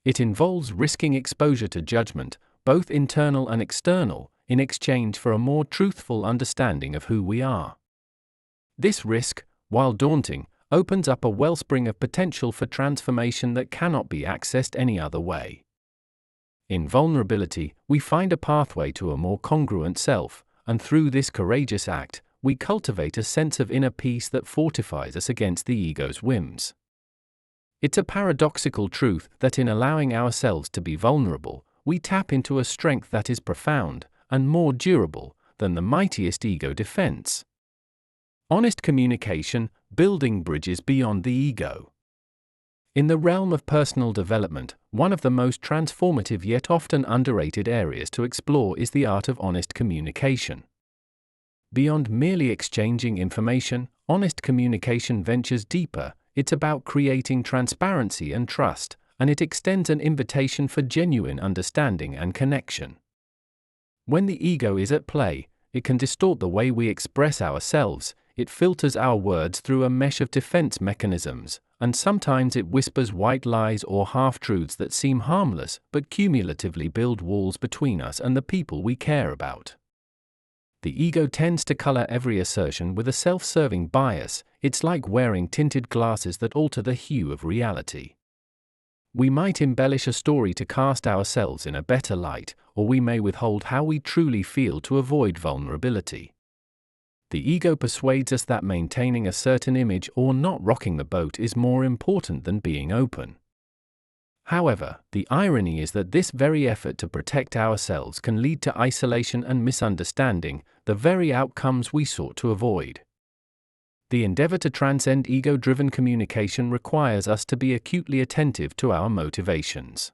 It involves risking exposure to judgment, both internal and external, in exchange for a more truthful understanding of who we are. This risk, while daunting, opens up a wellspring of potential for transformation that cannot be accessed any other way. In vulnerability, we find a pathway to a more congruent self, and through this courageous act, we cultivate a sense of inner peace that fortifies us against the ego's whims. It's a paradoxical truth that in allowing ourselves to be vulnerable, we tap into a strength that is profound and more durable than the mightiest ego defense. Honest communication, building bridges beyond the ego. In the realm of personal development, one of the most transformative yet often underrated areas to explore is the art of honest communication. Beyond merely exchanging information, honest communication ventures deeper. It's about creating transparency and trust, and it extends an invitation for genuine understanding and connection. When the ego is at play, it can distort the way we express ourselves. It filters our words through a mesh of defense mechanisms, and sometimes it whispers white lies or half-truths that seem harmless but cumulatively build walls between us and the people we care about. The ego tends to color every assertion with a self-serving bias. It's like wearing tinted glasses that alter the hue of reality. We might embellish a story to cast ourselves in a better light, or we may withhold how we truly feel to avoid vulnerability. The ego persuades us that maintaining a certain image or not rocking the boat is more important than being open. However, the irony is that this very effort to protect ourselves can lead to isolation and misunderstanding, the very outcomes we sought to avoid. The endeavor to transcend ego-driven communication requires us to be acutely attentive to our motivations.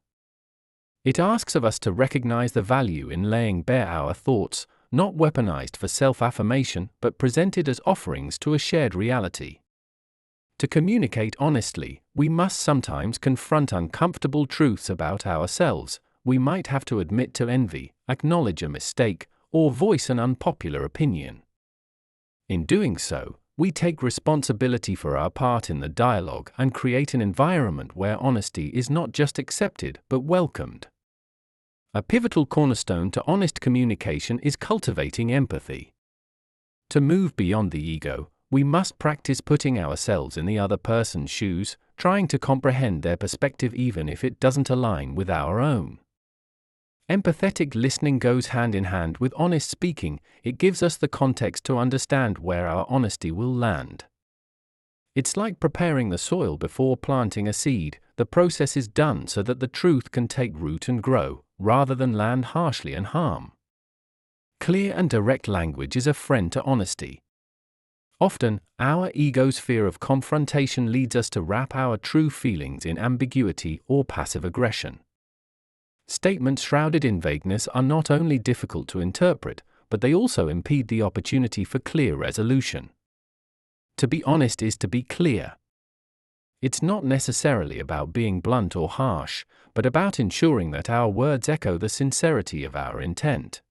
It asks of us to recognize the value in laying bare our thoughts, not weaponized for self-affirmation but presented as offerings to a shared reality. To communicate honestly, we must sometimes confront uncomfortable truths about ourselves. We might have to admit to envy, acknowledge a mistake, or voice an unpopular opinion. In doing so, we take responsibility for our part in the dialogue and create an environment where honesty is not just accepted but welcomed. A pivotal cornerstone to honest communication is cultivating empathy. To move beyond the ego, we must practice putting ourselves in the other person's shoes, trying to comprehend their perspective even if it doesn't align with our own. Empathetic listening goes hand in hand with honest speaking. It gives us the context to understand where our honesty will land. It's like preparing the soil before planting a seed. The process is done so that the truth can take root and grow, rather than land harshly and harm. Clear and direct language is a friend to honesty. Often, our ego's fear of confrontation leads us to wrap our true feelings in ambiguity or passive aggression. Statements shrouded in vagueness are not only difficult to interpret, but they also impede the opportunity for clear resolution. To be honest is to be clear. It's not necessarily about being blunt or harsh, but about ensuring that our words echo the sincerity of our intent.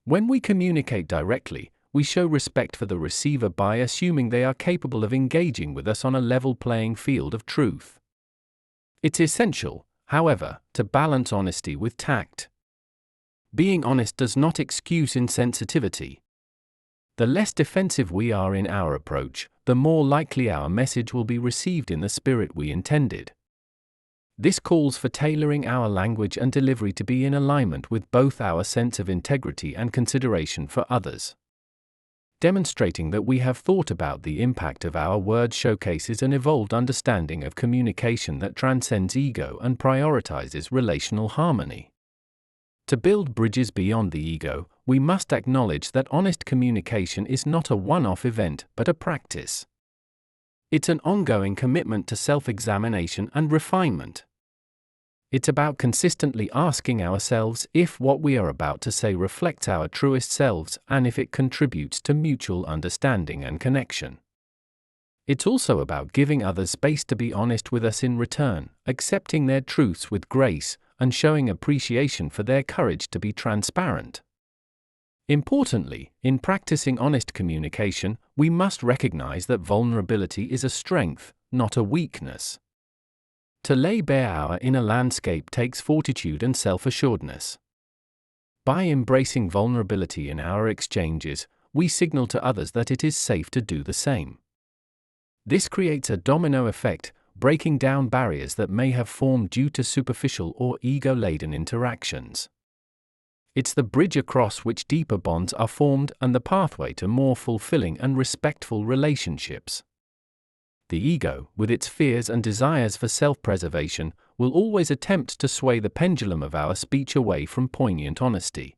When we communicate directly, we show respect for the receiver by assuming they are capable of engaging with us on a level playing field of truth. It's essential, however, to balance honesty with tact. Being honest does not excuse insensitivity. The less defensive we are in our approach, the more likely our message will be received in the spirit we intended. This calls for tailoring our language and delivery to be in alignment with both our sense of integrity and consideration for others. Demonstrating that we have thought about the impact of our words showcases an evolved understanding of communication that transcends ego and prioritizes relational harmony. To build bridges beyond the ego, we must acknowledge that honest communication is not a one-off event but a practice. It's an ongoing commitment to self-examination and refinement. It's about consistently asking ourselves if what we are about to say reflects our truest selves and if it contributes to mutual understanding and connection. It's also about giving others space to be honest with us in return, accepting their truths with grace, and showing appreciation for their courage to be transparent. Importantly, in practicing honest communication, we must recognize that vulnerability is a strength, not a weakness. To lay bare our inner landscape takes fortitude and self-assuredness. By embracing vulnerability in our exchanges, we signal to others that it is safe to do the same. This creates a domino effect, breaking down barriers that may have formed due to superficial or ego-laden interactions. It's the bridge across which deeper bonds are formed and the pathway to more fulfilling and respectful relationships. The ego, with its fears and desires for self-preservation, will always attempt to sway the pendulum of our speech away from poignant honesty.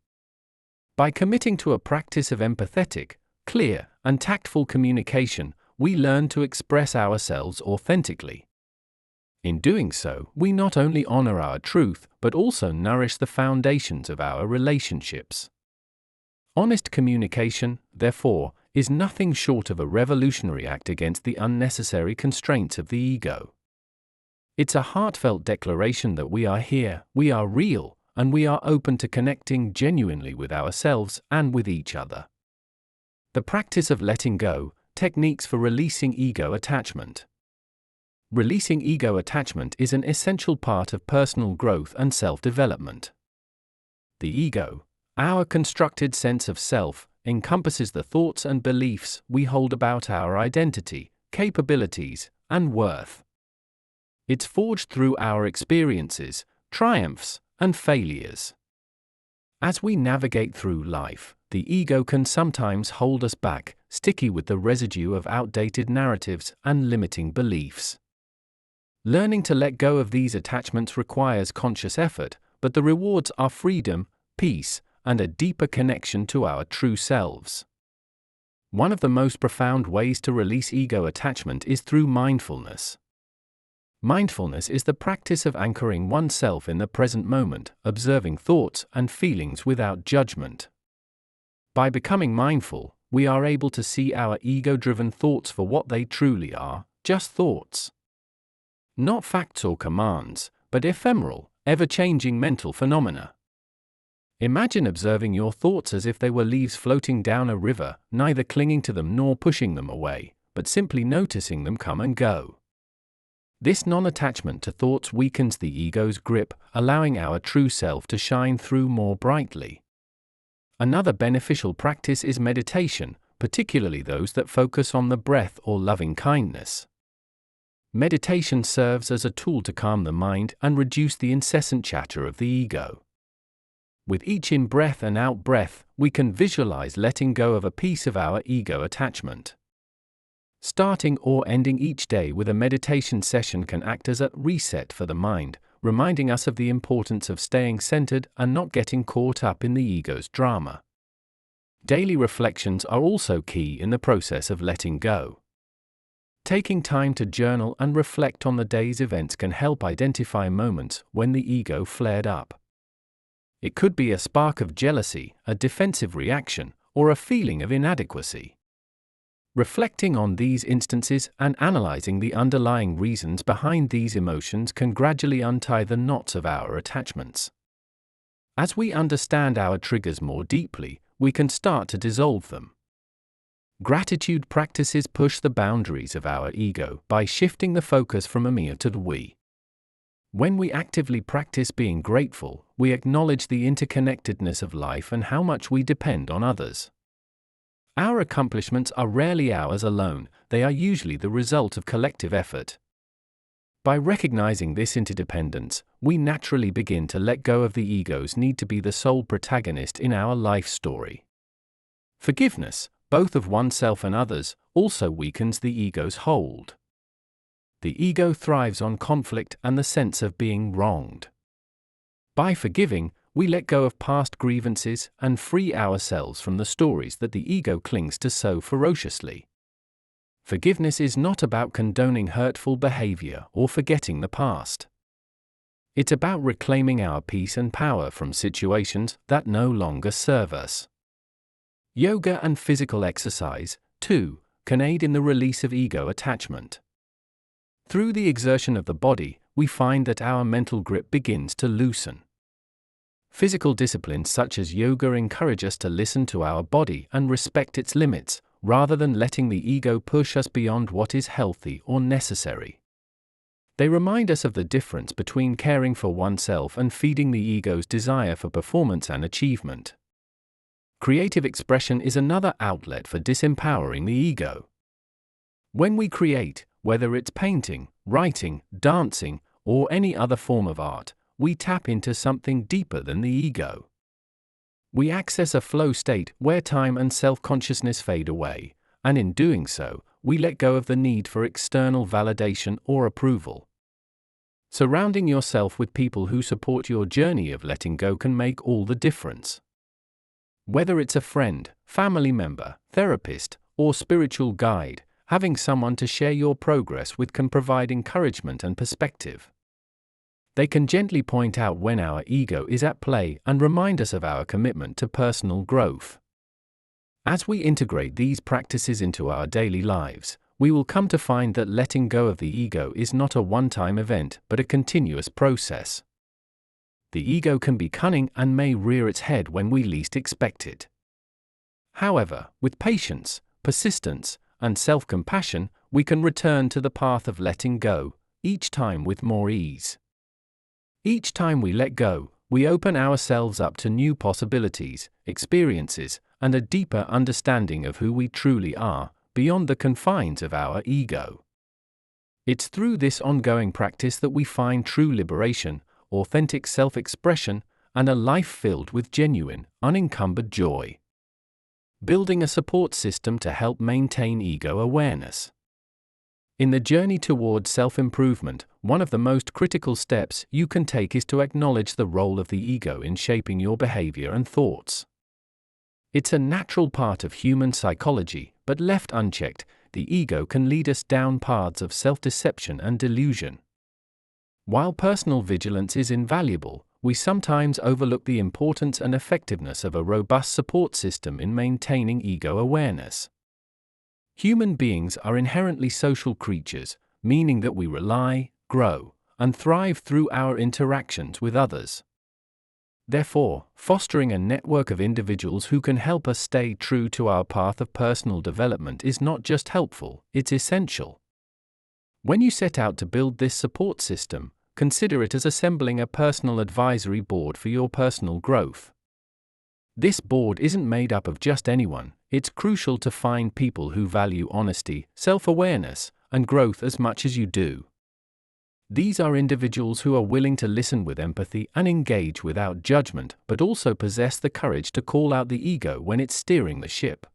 By committing to a practice of empathetic, clear, and tactful communication, we learn to express ourselves authentically. In doing so, we not only honor our truth, but also nourish the foundations of our relationships. Honest communication, therefore, is nothing short of a revolutionary act against the unnecessary constraints of the ego. It's a heartfelt declaration that we are here, we are real, and we are open to connecting genuinely with ourselves and with each other. The practice of letting go, techniques for releasing ego attachment. Releasing ego attachment is an essential part of personal growth and self-development. The ego, our constructed sense of self, encompasses the thoughts and beliefs we hold about our identity, capabilities, and worth. It's forged through our experiences, triumphs, and failures. As we navigate through life, the ego can sometimes hold us back, sticky with the residue of outdated narratives and limiting beliefs. Learning to let go of these attachments requires conscious effort, but the rewards are freedom, peace, and a deeper connection to our true selves. One of the most profound ways to release ego attachment is through mindfulness. Mindfulness is the practice of anchoring oneself in the present moment, observing thoughts and feelings without judgment. By becoming mindful, we are able to see our ego-driven thoughts for what they truly are, just thoughts. Not facts or commands, but ephemeral, ever-changing mental phenomena. Imagine observing your thoughts as if they were leaves floating down a river, neither clinging to them nor pushing them away, but simply noticing them come and go. This non-attachment to thoughts weakens the ego's grip, allowing our true self to shine through more brightly. Another beneficial practice is meditation, particularly those that focus on the breath or loving kindness. Meditation serves as a tool to calm the mind and reduce the incessant chatter of the ego. With each in-breath and out-breath, we can visualize letting go of a piece of our ego attachment. Starting or ending each day with a meditation session can act as a reset for the mind, reminding us of the importance of staying centered and not getting caught up in the ego's drama. Daily reflections are also key in the process of letting go. Taking time to journal and reflect on the day's events can help identify moments when the ego flared up. It could be a spark of jealousy, a defensive reaction, or a feeling of inadequacy. Reflecting on these instances and analyzing the underlying reasons behind these emotions can gradually untie the knots of our attachments. As we understand our triggers more deeply, we can start to dissolve them. Gratitude practices push the boundaries of our ego by shifting the focus from a me to the we. When we actively practice being grateful, we acknowledge the interconnectedness of life and how much we depend on others. Our accomplishments are rarely ours alone, they are usually the result of collective effort. By recognizing this interdependence, we naturally begin to let go of the ego's need to be the sole protagonist in our life story. Forgiveness, both of oneself and others, also weakens the ego's hold. The ego thrives on conflict and the sense of being wronged. By forgiving, we let go of past grievances and free ourselves from the stories that the ego clings to so ferociously. Forgiveness is not about condoning hurtful behavior or forgetting the past. It's about reclaiming our peace and power from situations that no longer serve us. Yoga and physical exercise, too, can aid in the release of ego attachment. Through the exertion of the body, we find that our mental grip begins to loosen. Physical disciplines such as yoga encourage us to listen to our body and respect its limits, rather than letting the ego push us beyond what is healthy or necessary. They remind us of the difference between caring for oneself and feeding the ego's desire for performance and achievement. Creative expression is another outlet for disempowering the ego. When we create, whether it's painting, writing, dancing, or any other form of art, we tap into something deeper than the ego. We access a flow state where time and self-consciousness fade away, and in doing so, we let go of the need for external validation or approval. Surrounding yourself with people who support your journey of letting go can make all the difference. Whether it's a friend, family member, therapist, or spiritual guide, having someone to share your progress with can provide encouragement and perspective. They can gently point out when our ego is at play and remind us of our commitment to personal growth. As we integrate these practices into our daily lives, we will come to find that letting go of the ego is not a one-time event but a continuous process. The ego can be cunning and may rear its head when we least expect it. However, with patience, persistence, and self-compassion, we can return to the path of letting go, each time with more ease. Each time we let go, we open ourselves up to new possibilities, experiences, and a deeper understanding of who we truly are, beyond the confines of our ego. It's through this ongoing practice that we find true liberation, authentic self-expression, and a life filled with genuine, unencumbered joy. Building a support system to help maintain ego awareness. In the journey toward self-improvement, one of the most critical steps you can take is to acknowledge the role of the ego in shaping your behavior and thoughts. It's a natural part of human psychology, but left unchecked, the ego can lead us down paths of self-deception and delusion. While personal vigilance is invaluable, we sometimes overlook the importance and effectiveness of a robust support system in maintaining ego awareness. Human beings are inherently social creatures, meaning that we rely, grow, and thrive through our interactions with others. Therefore, fostering a network of individuals who can help us stay true to our path of personal development is not just helpful, it's essential. When you set out to build this support system, consider it as assembling a personal advisory board for your personal growth. This board isn't made up of just anyone. It's crucial to find people who value honesty, self-awareness, and growth as much as you do. These are individuals who are willing to listen with empathy and engage without judgment, but also possess the courage to call out the ego when it's steering the ship.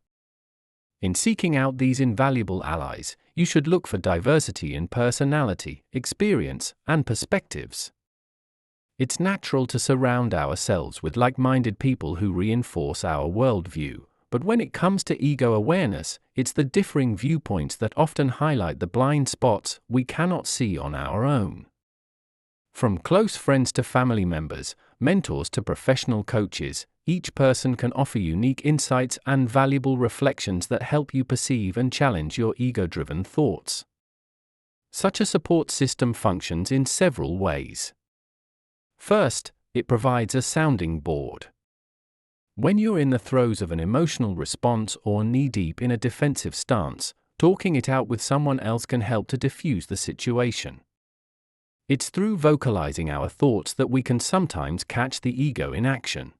In seeking out these invaluable allies, you should look for diversity in personality, experience, and perspectives. It's natural to surround ourselves with like-minded people who reinforce our worldview, but when it comes to ego awareness, it's the differing viewpoints that often highlight the blind spots we cannot see on our own. From close friends to family members, mentors to professional coaches, each person can offer unique insights and valuable reflections that help you perceive and challenge your ego-driven thoughts. Such a support system functions in several ways. First, it provides a sounding board. When you're in the throes of an emotional response or knee-deep in a defensive stance, talking it out with someone else can help to diffuse the situation. It's through vocalizing our thoughts that we can sometimes catch the ego in action.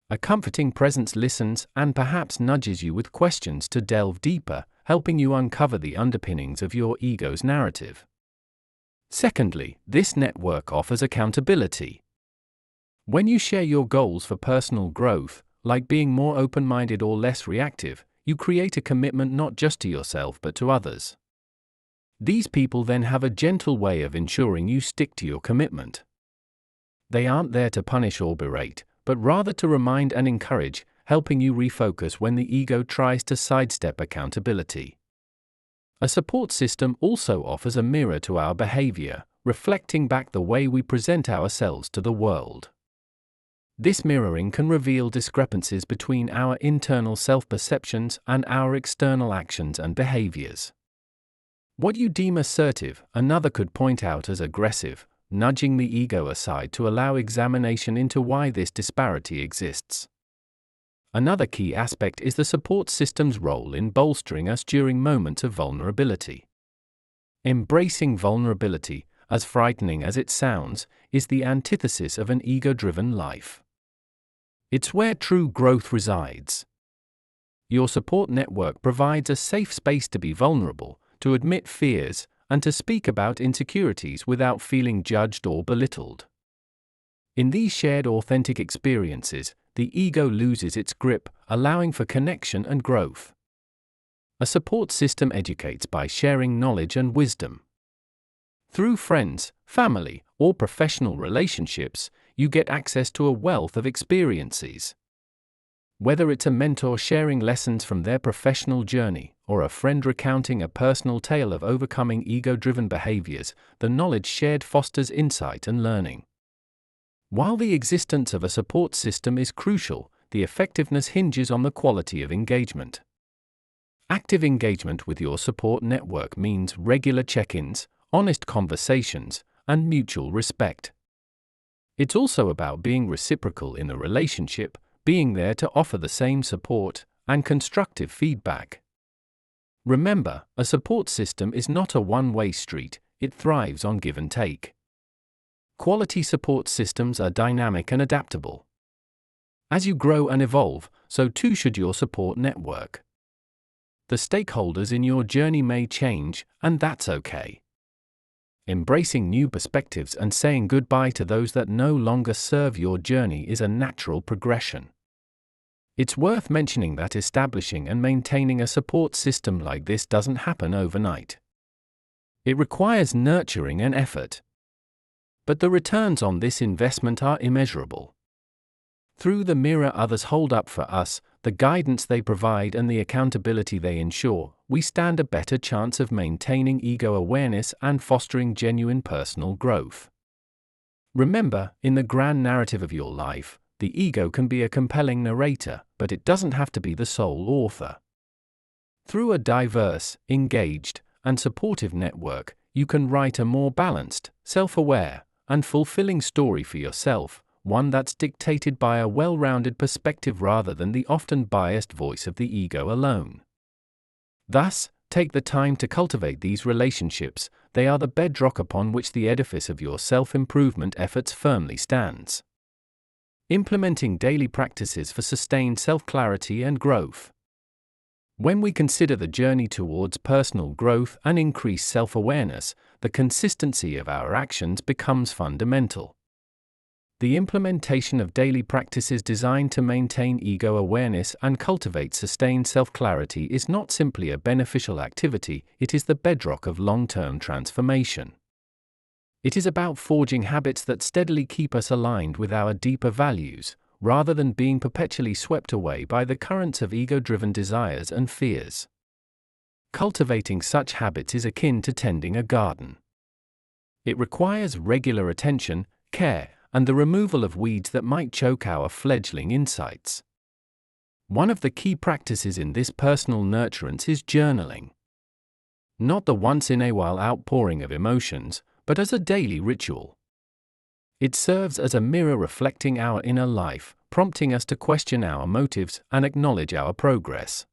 A comforting presence listens and perhaps nudges you with questions to delve deeper, helping you uncover the underpinnings of your ego's narrative. Secondly, this network offers accountability. When you share your goals for personal growth, like being more open-minded or less reactive, you create a commitment not just to yourself but to others. These people then have a gentle way of ensuring you stick to your commitment. They aren't there to punish or berate, but rather to remind and encourage, helping you refocus when the ego tries to sidestep accountability. A support system also offers a mirror to our behavior, reflecting back the way we present ourselves to the world. This mirroring can reveal discrepancies between our internal self-perceptions and our external actions and behaviors. What you deem assertive, another could point out as aggressive, nudging the ego aside to allow examination into why this disparity exists. Another key aspect is the support system's role in bolstering us during moments of vulnerability. Embracing vulnerability, as frightening as it sounds, is the antithesis of an ego-driven life. It's where true growth resides. Your support network provides a safe space to be vulnerable, to admit fears, and to speak about insecurities without feeling judged or belittled. In these shared authentic experiences, the ego loses its grip, allowing for connection and growth. A support system educates by sharing knowledge and wisdom. Through friends, family, or professional relationships, you get access to a wealth of experiences. Whether it's a mentor sharing lessons from their professional journey, or a friend recounting a personal tale of overcoming ego-driven behaviors, the knowledge shared fosters insight and learning. While the existence of a support system is crucial, the effectiveness hinges on the quality of engagement. Active engagement with your support network means regular check-ins, honest conversations, and mutual respect. It's also about being reciprocal in the relationship, being there to offer the same support and constructive feedback. Remember, a support system is not a one-way street, it thrives on give and take. Quality support systems are dynamic and adaptable. As you grow and evolve, so too should your support network. The stakeholders in your journey may change, and that's okay. Embracing new perspectives and saying goodbye to those that no longer serve your journey is a natural progression. It's worth mentioning that establishing and maintaining a support system like this doesn't happen overnight. It requires nurturing and effort. But the returns on this investment are immeasurable. Through the mirror others hold up for us, the guidance they provide and the accountability they ensure, we stand a better chance of maintaining ego awareness and fostering genuine personal growth. Remember, in the grand narrative of your life, the ego can be a compelling narrator, but it doesn't have to be the sole author. Through a diverse, engaged, and supportive network, you can write a more balanced, self-aware, and fulfilling story for yourself, one that's dictated by a well-rounded perspective rather than the often biased voice of the ego alone. Thus, take the time to cultivate these relationships. They are the bedrock upon which the edifice of your self-improvement efforts firmly stands. Implementing daily practices for sustained self-clarity and growth. When we consider the journey towards personal growth and increased self-awareness, the consistency of our actions becomes fundamental. The implementation of daily practices designed to maintain ego awareness and cultivate sustained self-clarity is not simply a beneficial activity, it is the bedrock of long-term transformation. It is about forging habits that steadily keep us aligned with our deeper values, rather than being perpetually swept away by the currents of ego-driven desires and fears. Cultivating such habits is akin to tending a garden. It requires regular attention, care, and the removal of weeds that might choke our fledgling insights. One of the key practices in this personal nurturance is journaling. Not the once-in-a-while outpouring of emotions, but as a daily ritual. It serves as a mirror reflecting our inner life, prompting us to question our motives and acknowledge our progress.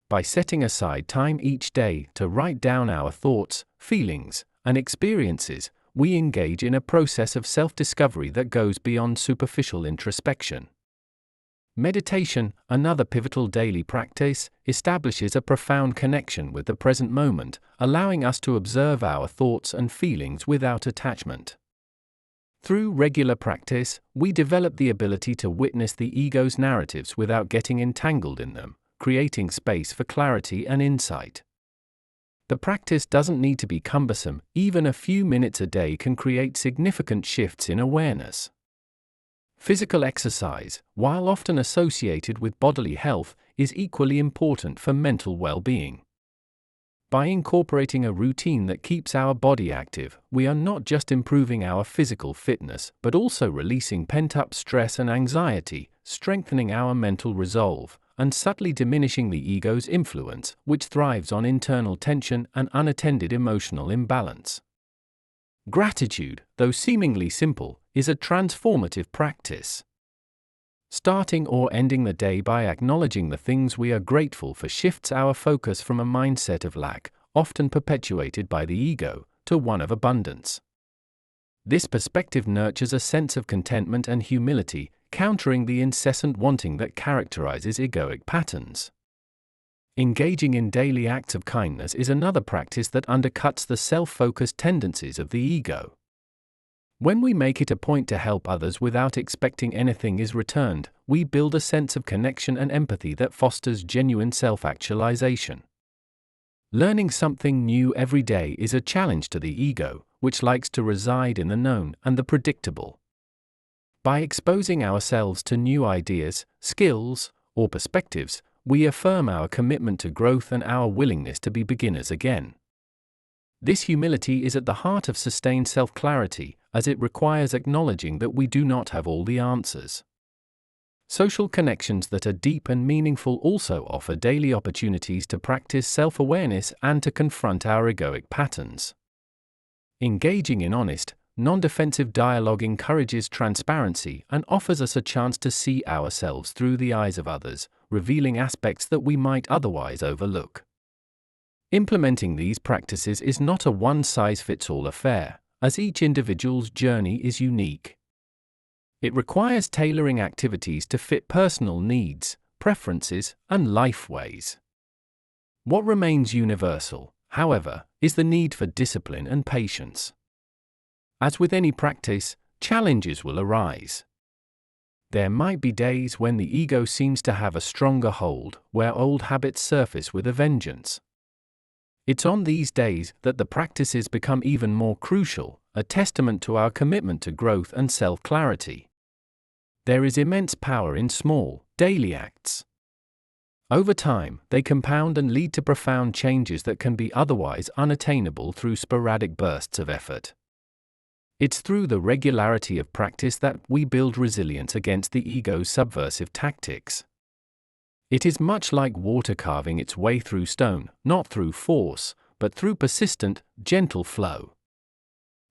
By setting aside time each day to write down our thoughts, feelings, and experiences, we engage in a process of self-discovery that goes beyond superficial introspection. Meditation, another pivotal daily practice, establishes a profound connection with the present moment, allowing us to observe our thoughts and feelings without attachment. Through regular practice, we develop the ability to witness the ego's narratives without getting entangled in them, creating space for clarity and insight. The practice doesn't need to be cumbersome, even a few minutes a day can create significant shifts in awareness. Physical exercise, while often associated with bodily health, is equally important for mental well-being. By incorporating a routine that keeps our body active, we are not just improving our physical fitness, but also releasing pent-up stress and anxiety, strengthening our mental resolve, and subtly diminishing the ego's influence, which thrives on internal tension and unattended emotional imbalance. Gratitude, though seemingly simple, is a transformative practice. Starting or ending the day by acknowledging the things we are grateful for shifts our focus from a mindset of lack, often perpetuated by the ego, to one of abundance. This perspective nurtures a sense of contentment and humility, countering the incessant wanting that characterizes egoic patterns. Engaging in daily acts of kindness is another practice that undercuts the self-focused tendencies of the ego. When we make it a point to help others without expecting anything is returned, we build a sense of connection and empathy that fosters genuine self-actualization. Learning something new every day is a challenge to the ego, which likes to reside in the known and the predictable. By exposing ourselves to new ideas, skills, or perspectives, we affirm our commitment to growth and our willingness to be beginners again. This humility is at the heart of sustained self-clarity, as it requires acknowledging that we do not have all the answers. Social connections that are deep and meaningful also offer daily opportunities to practice self-awareness and to confront our egoic patterns. Engaging in honest, non-defensive dialogue encourages transparency and offers us a chance to see ourselves through the eyes of others, revealing aspects that we might otherwise overlook. Implementing these practices is not a one-size-fits-all affair, as each individual's journey is unique. It requires tailoring activities to fit personal needs, preferences, and life ways. What remains universal, however, is the need for discipline and patience. As with any practice, challenges will arise. There might be days when the ego seems to have a stronger hold, where old habits surface with a vengeance. It's on these days that the practices become even more crucial, a testament to our commitment to growth and self-clarity. There is immense power in small, daily acts. Over time, they compound and lead to profound changes that can be otherwise unattainable through sporadic bursts of effort. It's through the regularity of practice that we build resilience against the ego's subversive tactics. It is much like water carving its way through stone, not through force, but through persistent, gentle flow.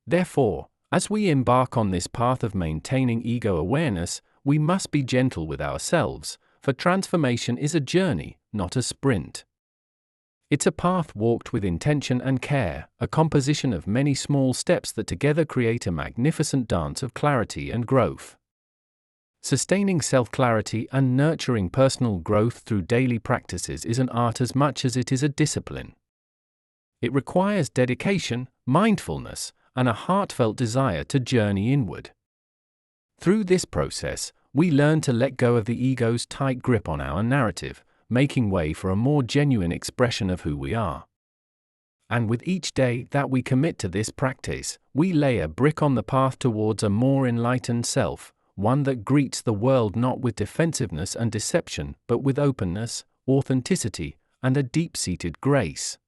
Therefore, as we embark on this path of maintaining ego awareness, we must be gentle with ourselves, for transformation is a journey, not a sprint. It's a path walked with intention and care, a composition of many small steps that together create a magnificent dance of clarity and growth. Sustaining self-clarity and nurturing personal growth through daily practices is an art as much as it is a discipline. It requires dedication, mindfulness, and a heartfelt desire to journey inward. Through this process, we learn to let go of the ego's tight grip on our narrative, making way for a more genuine expression of who we are. And with each day that we commit to this practice, we lay a brick on the path towards a more enlightened self, one that greets the world not with defensiveness and deception, but with openness, authenticity, and a deep-seated grace.